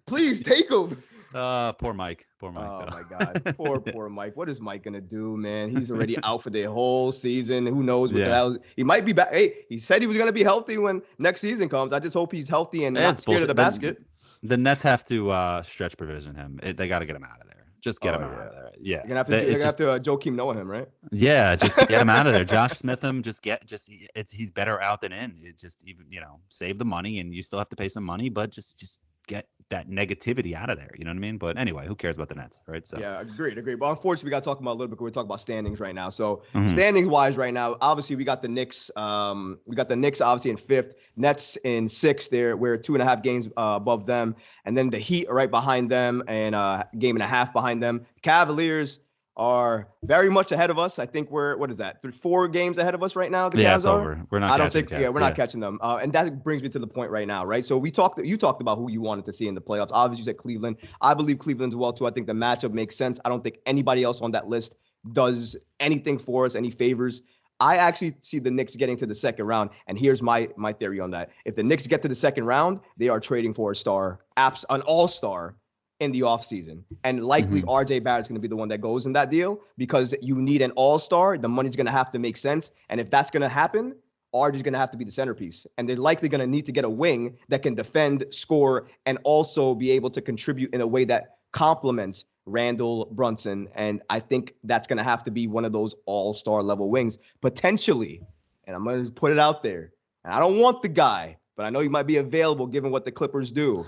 Please take him. Poor Mike. Oh my God. Poor Mike. What is Mike gonna do, man? He's already out for the whole season. Who knows what the hell? He might be back. Hey, he said he was gonna be healthy when next season comes. I just hope he's healthy and not scared of the basket. The Nets have to stretch provision him. They got to get him out of there. Just get him out of there. Yeah. You're gonna have to Joakim Noah him, right? Yeah, just get him out of there. Josh Smith him. He's better out than in. It's just, even, save the money, and you still have to pay some money, but just get that negativity out of there. You know what I mean? But anyway, who cares about the Nets, right? So yeah, agreed. But unfortunately, we got to talk about a little bit. We're talking about standings right now. So standings wise, right now, obviously we got the Knicks. We got the Knicks obviously in 5th, Nets in 6th. We're 2.5 games above them, and then the Heat are right behind them, and game and a half behind them. Cavaliers are very much ahead of us. I think we're, 4 games ahead of us right now. The Cavs it's over. We're not. We're not catching them. And that brings me to the point right now, right? So you talked about who you wanted to see in the playoffs. Obviously, you said Cleveland. I believe Cleveland's well too. I think the matchup makes sense. I don't think anybody else on that list does anything for us, any favors. I actually see the Knicks getting to the second round, and here's my theory on that. If the Knicks get to the second round, they are trading for an all-star in the offseason. And likely RJ Barrett's going to be the one that goes in that deal, because you need an all-star. The money's going to have to make sense. And if that's going to happen, RJ's going to have to be the centerpiece. And they're likely going to need to get a wing that can defend, score, and also be able to contribute in a way that complements Randall, Brunson. And I think that's going to have to be one of those all-star level wings, potentially. And I'm going to put it out there. And I don't want the guy, but I know he might be available given what the Clippers do.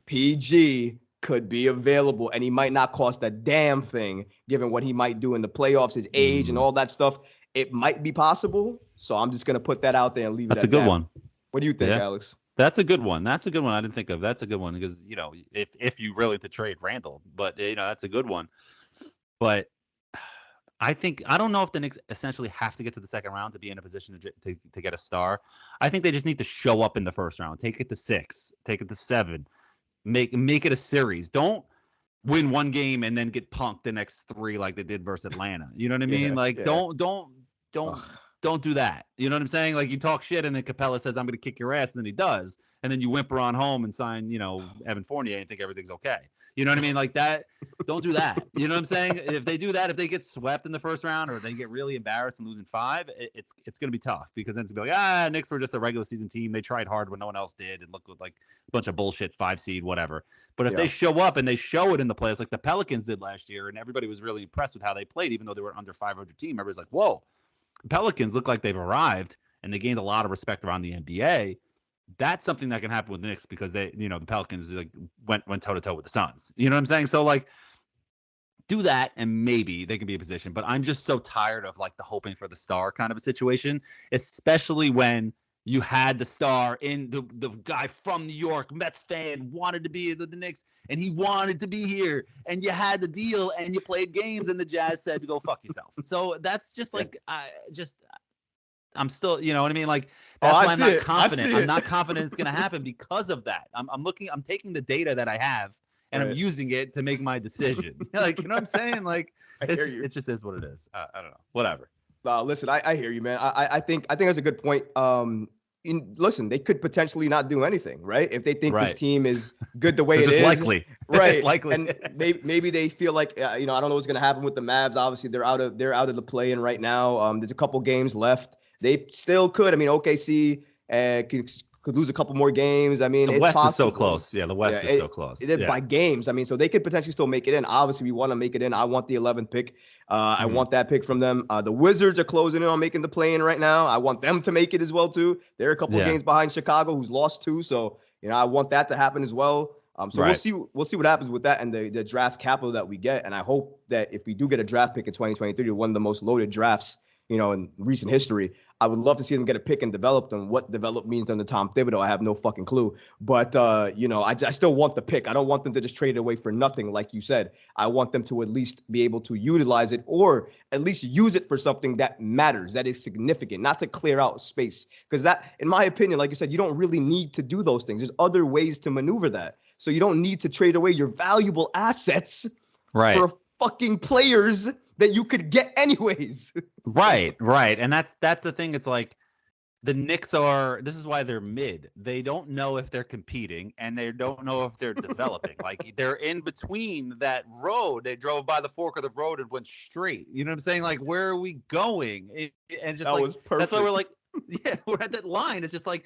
PG could be available, and he might not cost a damn thing given what he might do in the playoffs, his age and all that stuff. It might be possible. So I'm just going to put that out there and leave it at that. That's a good one. What do you think, Alex? That's a good one. I didn't think of. That's a good one, because, if you really to trade Randall, but that's a good one. But I don't know if the Knicks essentially have to get to the second round to be in a position to get a star. I think they just need to show up in the first round. Take it to 6, take it to 7. Make it a series. Don't win one game and then get punked the next 3 like they did versus Atlanta. You know what I mean? Don't do that. You know what I'm saying? Like, you talk shit and then Capella says, I'm going to kick your ass, and then he does. And then you whimper on home and sign, Evan Fournier, and think everything's okay. You know what I mean? Like that. Don't do that. You know what I'm saying? If they do that, if they get swept in the first round, or they get really embarrassed and losing 5, it's going to be tough, because then it's going to be like, Knicks were just a regular season team. They tried hard when no one else did and looked like a bunch of bullshit 5 seed, whatever. But if they show up and they show it in the playoffs like the Pelicans did last year, and everybody was really impressed with how they played, even though they were an under 500 team, everybody's like, whoa, Pelicans look like they've arrived, and they gained a lot of respect around the NBA. That's something that can happen with the Knicks, because they, the Pelicans went toe to toe with the Suns. You know what I'm saying? So do that, and maybe they can be in position. But I'm just so tired of the hoping for the star kind of a situation, especially when you had the star in the guy from New York, Mets fan, wanted to be the Knicks, and he wanted to be here, and you had the deal, and you played games, and the Jazz said to go fuck yourself. So that's just I'm still, you know what I mean? Like, Oh, that's I why I'm see not it. I confident. see I'm it. not confident it's going to happen because of that. I'm taking the data that I have and I'm Right. using it to make my decision. Like, you know what I'm saying? Like, I hear you. it just is what it is. I don't know. Whatever. Listen, I hear you, man. I think that's a good point. Listen, they could potentially not do anything, right? If they think this Right. team is good the way It's it just is, likely. It's right? likely. And maybe they feel like I don't know what's going to happen with the Mavs. Obviously, they're out of the play-in right now. There's a couple games left. They still could. I mean, OKC could lose a couple more games. I mean, The it's West is so possible. close. Yeah, the West is so close. It Yeah. by games. I mean, so they could potentially still make it in. Obviously, we want to make it in. I want the 11th pick. I want that pick from them. The Wizards are closing in on making the play-in right now. I want them to make it as well too. They're a couple of games behind Chicago, who's lost two. So I want that to happen as well. So Right. we'll see what happens with that and the draft capital that we get. And I hope that if we do get a draft pick in 2023, one of the most loaded drafts in recent history, I would love to see them get a pick and develop them. What develop means under Tom Thibodeau, I have no fucking clue. But I still want the pick. I don't want them to just trade it away for nothing, like you said. I want them to at least be able to utilize it, or at least use it for something that matters, that is significant, not to clear out space. Because that, in my opinion, like you said, you don't really need to do those things. There's other ways to maneuver that. So you don't need to trade away your valuable assets for fucking players that you could get anyways. Right. And that's the thing. It's like the Knicks this is why they're mid. They don't know if they're competing and they don't know if they're developing. Like, they're in between that road. They drove by the fork of the road and went straight. You know what I'm saying? Like, where are we going? And just that was perfect. That's why we're like, yeah, we're at that line. It's just like,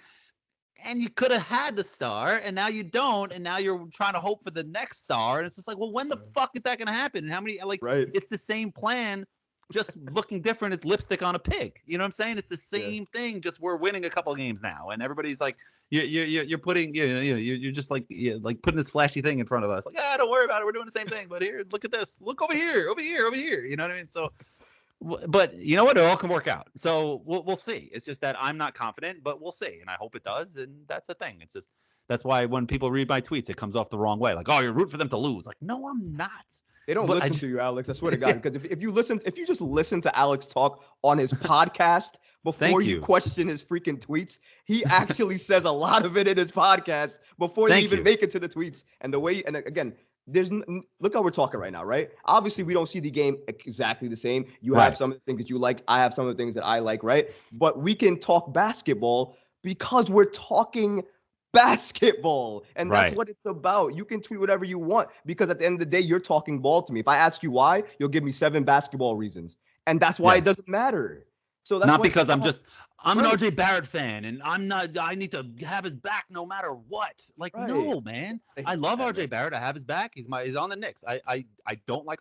and you could have had the star, and now you don't, and now you're trying to hope for the next star. And it's just like, well, when the fuck is that going to happen? And how many, it's the same plan, just looking different. It's lipstick on a pig. You know what I'm saying? It's the same thing, just we're winning a couple of games now, and everybody's like, you're putting, you're just like putting this flashy thing in front of us. Like, don't worry about it. We're doing the same thing. But here, look at this. Look over here. You know what I mean? So, but you know what? It all can work out. So we'll see. It's just that I'm not confident, but we'll see. And I hope it does. And that's the thing. It's just, that's why when people read my tweets, it comes off the wrong way. Like, oh, you're rooting for them to lose. Like, no, I'm not. They don't listen to you, Alex. I swear to God. Because if you just listen to Alex talk on his podcast before you question his freaking tweets, he actually says a lot of it in his podcast before they even make it to the tweets. And the way, and again, look how we're talking right now, right? Obviously, we don't see the game exactly the same. You have some of the things that you like. I have some of the things that I like, right? But we can talk basketball because we're talking basketball. And that's what it's about. You can tweet whatever you want because at the end of the day, you're talking ball to me. If I ask you why, you'll give me 7 basketball reasons. And that's why it doesn't matter. So that's not because I'm an RJ Barrett fan and I need to have his back no matter what. Like, no, man. I love RJ Barrett. I have his back. He's on the Knicks. I don't like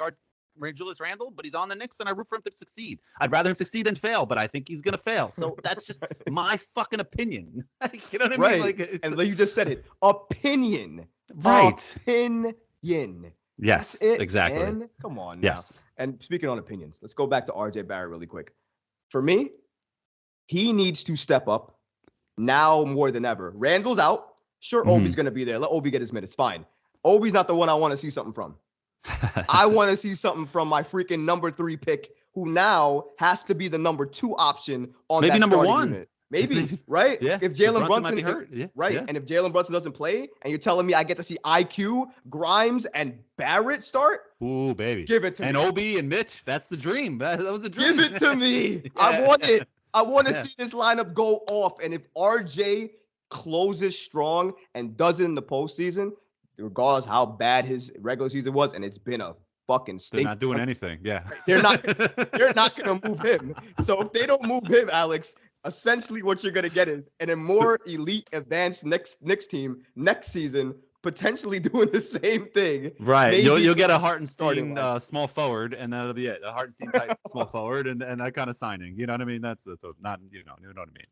Julius Randle, but he's on the Knicks and I root for him to succeed. I'd rather him succeed than fail, but I think he's going to fail. So that's just my fucking opinion. You know what I mean? Like, and like you just said it, opinion. Opinion. Yes, exactly. Man. Come on now. Yes. And speaking on opinions, let's go back to RJ Barrett really quick. For me, he needs to step up now more than ever. Randall's out. Sure, Obi's going to be there. Let Obi get his minutes. Fine. Obi's not the one I want to see something from. I want to see something from my freaking number 3 pick, who now has to be the number 2 option on maybe that number starting 1. Unit. Maybe, right? Yeah. If Jalen Brunson might be hurt. And if Jalen Brunson doesn't play, and you're telling me I get to see IQ, Grimes, and Barrett start, ooh, baby, give it to me. And Obi and Mitch, that's the dream. That was the dream. Give it to me. I want it. I want to see this lineup go off. And if RJ closes strong and does it in the postseason, regardless how bad his regular season was, and it's been a fucking stink. They're not doing anything. Yeah. They're not going to move him. So if they don't move him, Alex, essentially what you're going to get is a more elite, advanced Knicks team next season, potentially doing the same thing. Right. You'll get a Hartenstein small forward, and that'll be it. A Hartenstein type small forward, and that kind of signing. You know what I mean? That's not, you know what I mean?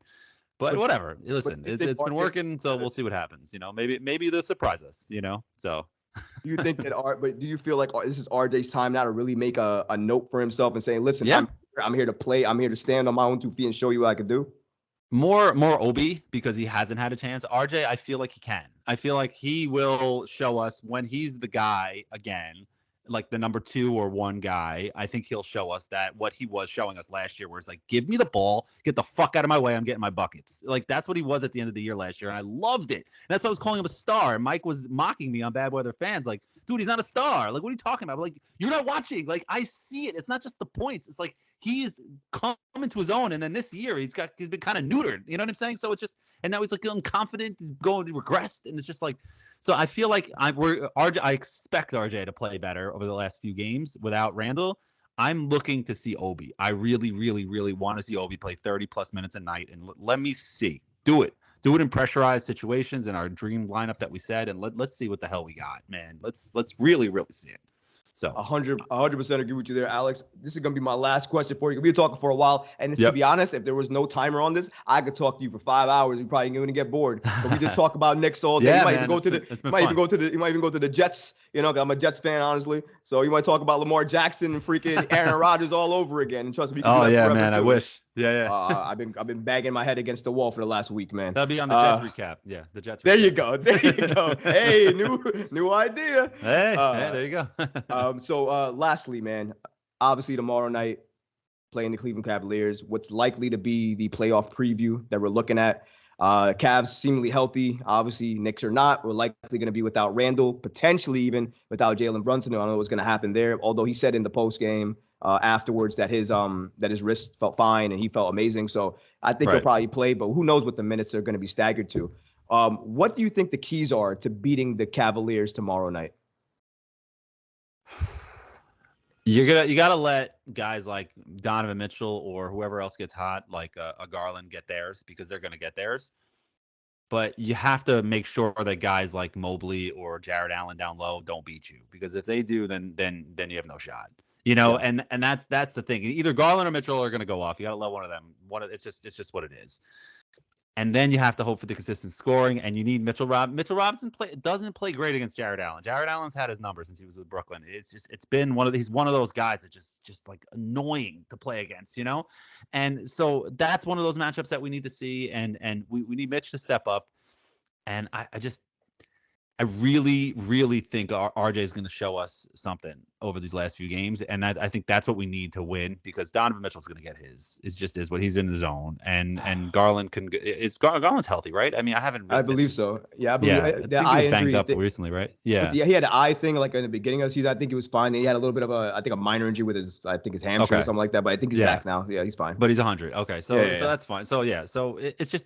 But whatever. Listen, it's been working, so we'll see what happens. Maybe they'll surprise us. So. Do you think that but do you feel like this is RJ's time now to really make a note for himself and saying, listen, I'm here to play. I'm here to stand on my own 2 feet and show you what I can do? More Obi, because he hasn't had a chance. RJ, I feel like he can. I feel like he will show us when he's the guy again like the number 2 or 1 guy. I think he'll show us that what he was showing us last year, where it's like, give me the ball, get the fuck out of my way, I'm getting my buckets. Like that's what he was at the end of the year last year, and I loved it. And that's why I was calling him a star. And Mike was mocking me on Bad Weather Fans, like, dude, he's not a star. Like, what are you talking about? Like, you're not watching. Like, I see it. It's not just the points. It's like he's coming to his own, and then this year he's been kind of neutered. You know what I'm saying? So it's just, and now he's like unconfident. He's going to regress, and it's just like. So I feel like I expect RJ to play better over the last few games without Randle. I'm looking to see Obi. I really, really, really want to see Obi play 30-plus minutes a night, and let me see. Do it in pressurized situations in our dream lineup that we said, and let's see what the hell we got, man. Let's really, really see it. So 100% agree with you there, Alex. This is going to be my last question for you. We've been talking for a while. And to be honest, if there was no timer on this, I could talk to you for 5 hours. You're probably going to get bored. But we just talk about Knicks all day. Yeah, you might man, even go to you might even go to the Jets. You know, I'm a Jets fan, honestly. So you might talk about Lamar Jackson and freaking Aaron Rodgers all over again. And trust me, oh yeah, man, I wish. Yeah. I've been banging my head against the wall for the last week, man. That'll be on the Jets recap. Yeah, the Jets. There recap. you go. There you go. Hey, new idea. Hey, there you go. So lastly, man, obviously tomorrow night playing the Cleveland Cavaliers. What's likely to be the playoff preview that we're looking at? Cavs seemingly healthy. Obviously, Knicks are not. We're likely going to be without Randle, potentially even without Jalen Brunson. I don't know what's going to happen there. Although he said in the post game afterwards that his wrist felt fine and he felt amazing. So I think he'll probably play, but who knows what the minutes are going to be staggered to. What do you think the keys are to beating the Cavaliers tomorrow night? You gotta let guys like Donovan Mitchell or whoever else gets hot, like a Garland, get theirs, because they're gonna get theirs. But you have to make sure that guys like Mobley or Jared Allen down low don't beat you, because if they do, then you have no shot. You know, and that's the thing. Either Garland or Mitchell are gonna go off. You gotta let one of them. It's just what it is. And then you have to hope for the consistent scoring, and you need Mitchell Robinson doesn't play great against Jared Allen. Jared Allen's had his number since he was with Brooklyn. It's been he's one of those guys that just like annoying to play against, you know? And so that's one of those matchups that we need to see, and we need Mitch to step up. And I really, really think RJ is going to show us something over these last few games. And I think that's what we need to win, because Donovan Mitchell's going to get his. It just is what he's in the zone. And Garland Garland's healthy, right? I mean, I believe so. Yeah, I believe I think he was banged up recently, right? Yeah. He had an eye thing like in the beginning of the season. I think he was fine. He had a little bit of a minor injury with his hamstring or something like that. But I think he's back now. Yeah, he's fine. But he's 100. Okay, so that's fine. So so it's just,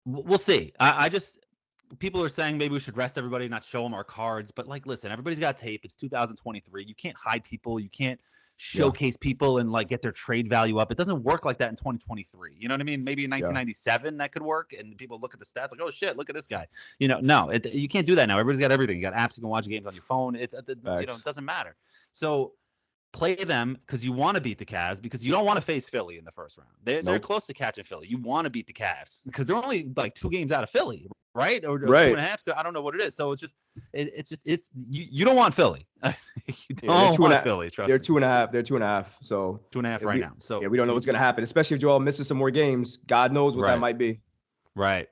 we'll see. I just. People are saying maybe we should rest everybody, not show them our cards. But like, listen, everybody's got tape. It's 2023. You can't hide people. You can't showcase people and like get their trade value up. It doesn't work like that in 2023. You know what I mean? Maybe in 1997 that could work, and people look at the stats like, oh shit, look at this guy. You know, no, you can't do that now. Everybody's got everything. You got apps. You can watch games on your phone. It doesn't matter. So play them because you want to beat the Cavs, because you don't want to face Philly in the first round. They're close to catching Philly. You want to beat the Cavs because they're only like 2 games out of Philly, right? Or 2.5. I don't know what it is. So it's you don't want Philly. You don't want Philly. Trust me. They're 2.5. They're 2.5. So 2.5 right now. So we don't know what's gonna happen, especially if Joel misses some more games. God knows what that might be. Right.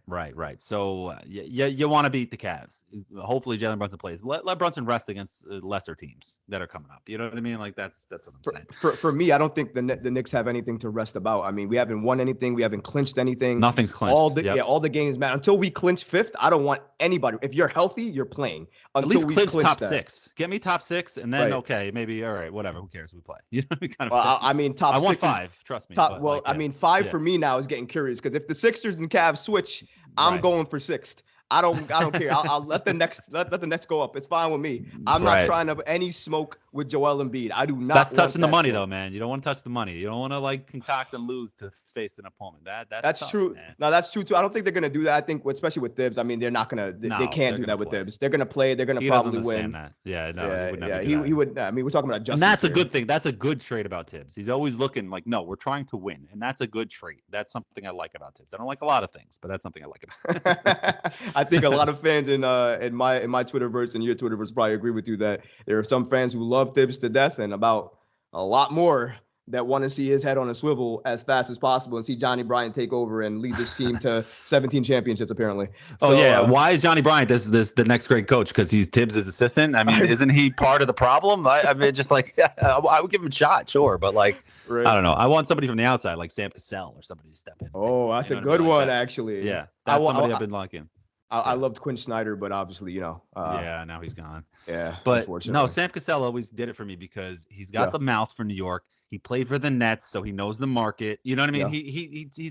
So you want to beat the Cavs. Hopefully Jalen Brunson plays. Let Brunson rest against lesser teams that are coming up. You know what I mean? Like that's what I'm saying. For me, I don't think the Knicks have anything to rest about. I mean, we haven't won anything. We haven't clinched anything. Nothing's clinched. All the games matter. Until we clinch 5th, I don't want anybody. If you're healthy, you're playing. At least clinch top 6. Get me top 6, and then maybe all right, whatever. Who cares? We play. You know, I mean, top 6. I want 5. Trust me. I mean, 5 for me now is getting curious, because if the Sixers and Cavs switch, I'm going for 6th. I don't care. I'll let the next go up. It's fine with me. I'm not trying to have any smoke with Joel Embiid. I do not. That's touching the money though, man. You don't want to touch the money. You don't want to like concoct and lose to face an opponent. That's tough, true. Man. No, that's true too. I don't think they're gonna do that. I think, especially with Thibs, I mean, they're not gonna. They can't do that with Thibs. They're gonna play. They're gonna probably win. That. Yeah, no, he would never. He would. I mean, we're talking about justice. And that's a good thing. That's a good trait about Thibs. He's always looking like, no, we're trying to win, and that's a good trait. That's something I like about Thibs. I don't like a lot of things, but that's something I like about. I think a lot of fans in my Twitterverse and your Twitterverse probably agree with you that there are some fans who love Thibs to death, and about a lot more that want to see his head on a swivel as fast as possible and see Johnny Bryant take over and lead this team to 17 championships, apparently. Oh, yeah. Why is Johnny Bryant the next great coach? Because he's Tibbs' assistant? I mean, isn't he part of the problem? I mean, just like, I would give him a shot, sure. But, like, right. I don't know. I want somebody from the outside, like Sam Cassell or somebody to step in. Oh, that's a good one, actually. Yeah. That's somebody I've been liking. I loved Quinn Snyder, but obviously, yeah, now he's gone. Yeah. But no, Sam Cassell always did it for me because he's got the mouth for New York. He played for the Nets, so he knows the market. You know what I mean? Yeah.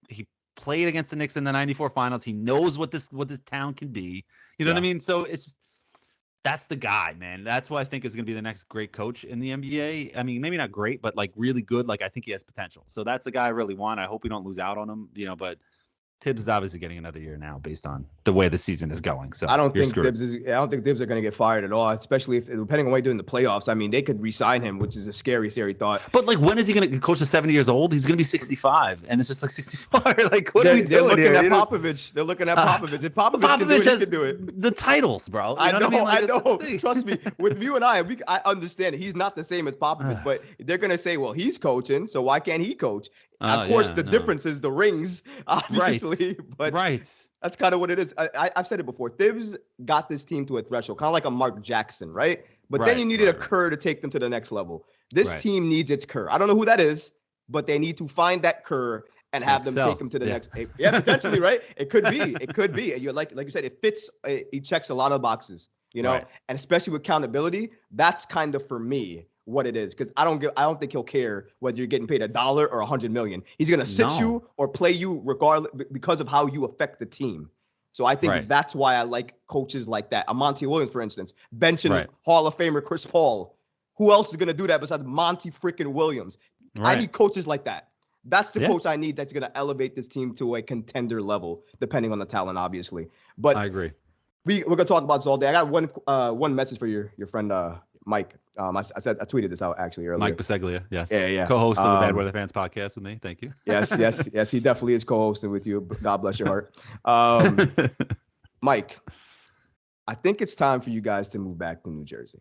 He played against the Knicks in the '94 finals. He knows what this town can be. You know what I mean? So it's just that's the guy, man. That's what I think is going to be the next great coach in the NBA. I mean, maybe not great, but like really good. Like I think he has potential. So that's the guy I really want. I hope we don't lose out on him. But Tibbs is obviously getting another year now based on the way the season is going. So I don't think Tibbs are going to get fired at all, especially if depending on what they do in the playoffs. I mean, they could re-sign him, which is a scary thought. But like, when is he going to coach at 70 years old? He's going to be 65, and it's just like 64. Like, what are we doing? They're looking here? at Popovich. They're looking at Popovich. If Popovich can do it, he can do it. The titles, bro. I know. Trust me. With you and I understand it. He's not the same as Popovich, but they're going to say, well, he's coaching, so why can't he coach? Of course, the difference is the rings, obviously. But that's kind of what it is. I've said it before. Thibs got this team to a threshold, kind of like a Mark Jackson, right? But then you needed a Kerr to take them to the next level. This team needs its Kerr. I don't know who that is, but they need to find that Kerr and have them take them to the next. Yeah, potentially, right? It could be. It could be. And you're like you said, it fits. He checks a lot of boxes, and especially with accountability. That's kind of for me what it is, because I don't think he'll care whether you're getting paid $1 or $100 million. He's gonna sit you or play you regardless because of how you affect the team. So I think that's why I like coaches like that. Monty Williams, for instance, benching Hall of Famer Chris Paul. Who else is gonna do that besides Monty freaking Williams? I need coaches like that. That's the coach I need that's gonna elevate this team to a contender level, depending on the talent, obviously. But I agree. We're gonna talk about this all day. I got one message for your friend Mike. I tweeted this out actually earlier. Mike Biseglia, yes. Yeah. Co-host of the Bad Weather Fans podcast with me. Thank you. Yes. He definitely is co-hosting with you. God bless your heart. Mike, I think it's time for you guys to move back to New Jersey.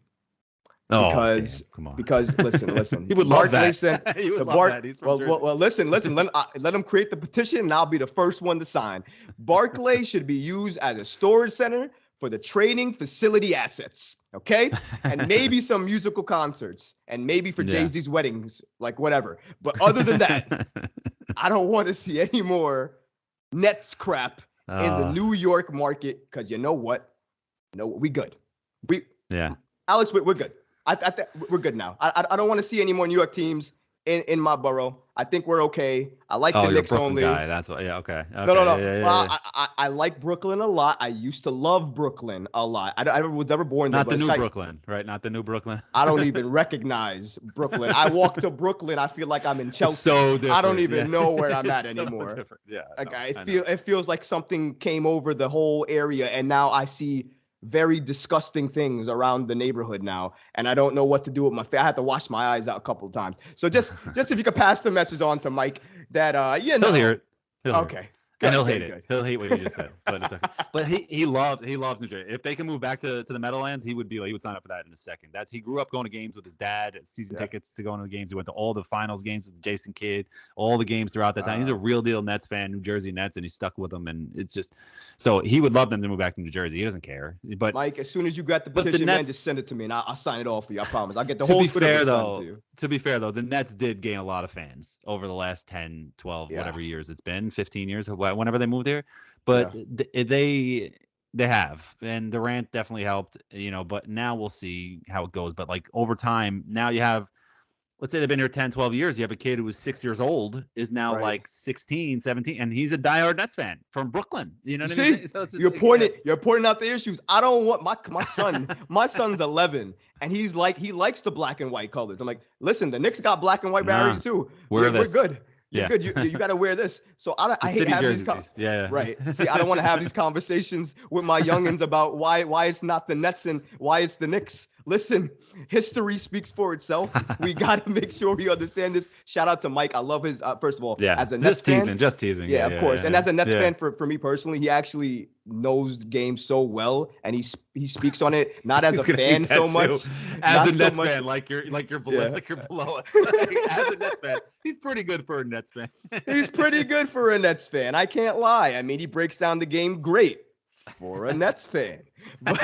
Come on. Because listen. He would love that. He would love that. He's from Jersey. Well, listen. Let him create the petition, and I'll be the first one to sign. Barclays should be used as a storage center for the training facility assets, okay? And maybe some musical concerts, and maybe for Jay-Z's weddings, like whatever. But other than that, I don't want to see any more Nets crap in the New York market, because you know what? No, we good. Alex, we're good. We're good now. I don't want to see any more New York teams in my borough. I think we're okay. I like the Knicks only. Guy. That's what. Yeah. Okay. No. Yeah. I like Brooklyn a lot. I used to love Brooklyn a lot. I was never born there. Not the new Brooklyn, right? Not the new Brooklyn. I don't even recognize Brooklyn. I walk to Brooklyn, I feel like I'm in Chelsea. So different. I don't even know where I'm at anymore. Different. Yeah. Like it feels like something came over the whole area, and now I see very disgusting things around the neighborhood now, and I don't know what to do with my face. I had to wash my eyes out a couple of times. So just if you could pass the message on to Mike that he'll hear it. Okay. And he'll hate it. He'll hate what you just said. But it's okay. But he loves New Jersey. If they can move back to the Meadowlands, he would sign up for that in a second. He grew up going to games with his dad, season tickets to going to the games. He went to all the finals games with Jason Kidd, all the games throughout that time. He's a real deal Nets fan, New Jersey Nets, and he's stuck with them. And it's just so he would love them to move back to New Jersey. He doesn't care. But Mike, as soon as you got the petition, man, just send it to me and I'll sign it off for you. I promise. I'll get the whole. To be fair though, the Nets did gain a lot of fans over the last 10, 12, whatever years it's been, 15 years, whenever they moved here. But they have, and Durant definitely helped, but now we'll see how it goes. But like over time, now you have, let's say they've been here 10, 12 years. You have a kid who was 6 years old, is now like 16, 17, and he's a diehard Nets fan from Brooklyn. You know what I mean? So you're pointing out the issues. I don't want my son, my son's 11, and he likes the black and white colors. I'm like, listen, the Knicks got black and white barriers too. We're good. You're good. You got to wear this. So I hate having these right. See, I don't want to have these conversations with my youngins about why it's not the Nets and why it's the Knicks Listen, history speaks for itself. We got to make sure we understand this. Shout out to Mike. I love his, first of all, as a Nets fan. Just teasing. Yeah, of course. And as a Nets fan, for me personally, he actually knows the game so well, and he speaks on it not as a fan so much. As a Nets fan, like you're below us. As a Nets fan, he's pretty good for a Nets fan. He's pretty good for a Nets fan. I can't lie. I mean, he breaks down the game great for a Nets fan. But,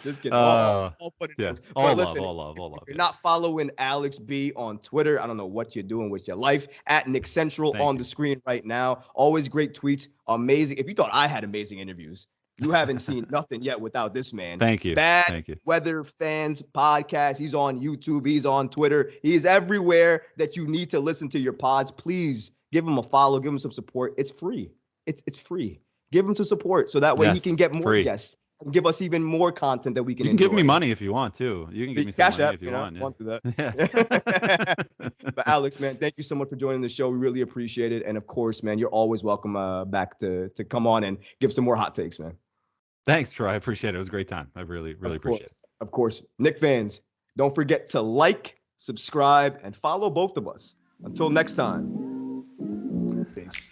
just kidding. All love. If you're not following Alex B on Twitter, I don't know what you're doing with your life. At Nick Central on the screen right now. Always great tweets. Amazing. If you thought I had amazing interviews, you haven't seen nothing yet without this man. Thank you. Bad Weather Fans podcast. He's on YouTube. He's on Twitter. He's everywhere that you need to listen to your pods. Please give him a follow. Give him some support. It's free. It's free. Give him some support so that way he can get more guests and give us even more content that we can enjoy. Give me money if you want to. You can give me some money if you want. Want to that. But Alex, man, thank you so much for joining the show. We really appreciate it. And of course, man, you're always welcome back to come on and give some more hot takes, man. Thanks, Troy. I appreciate it. It was a great time. I really appreciate it. Of course. Knick fans, don't forget to like, subscribe, and follow both of us. Until next time. Peace.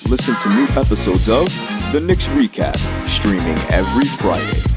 Listen to new episodes of The Knicks Recap, streaming every Friday.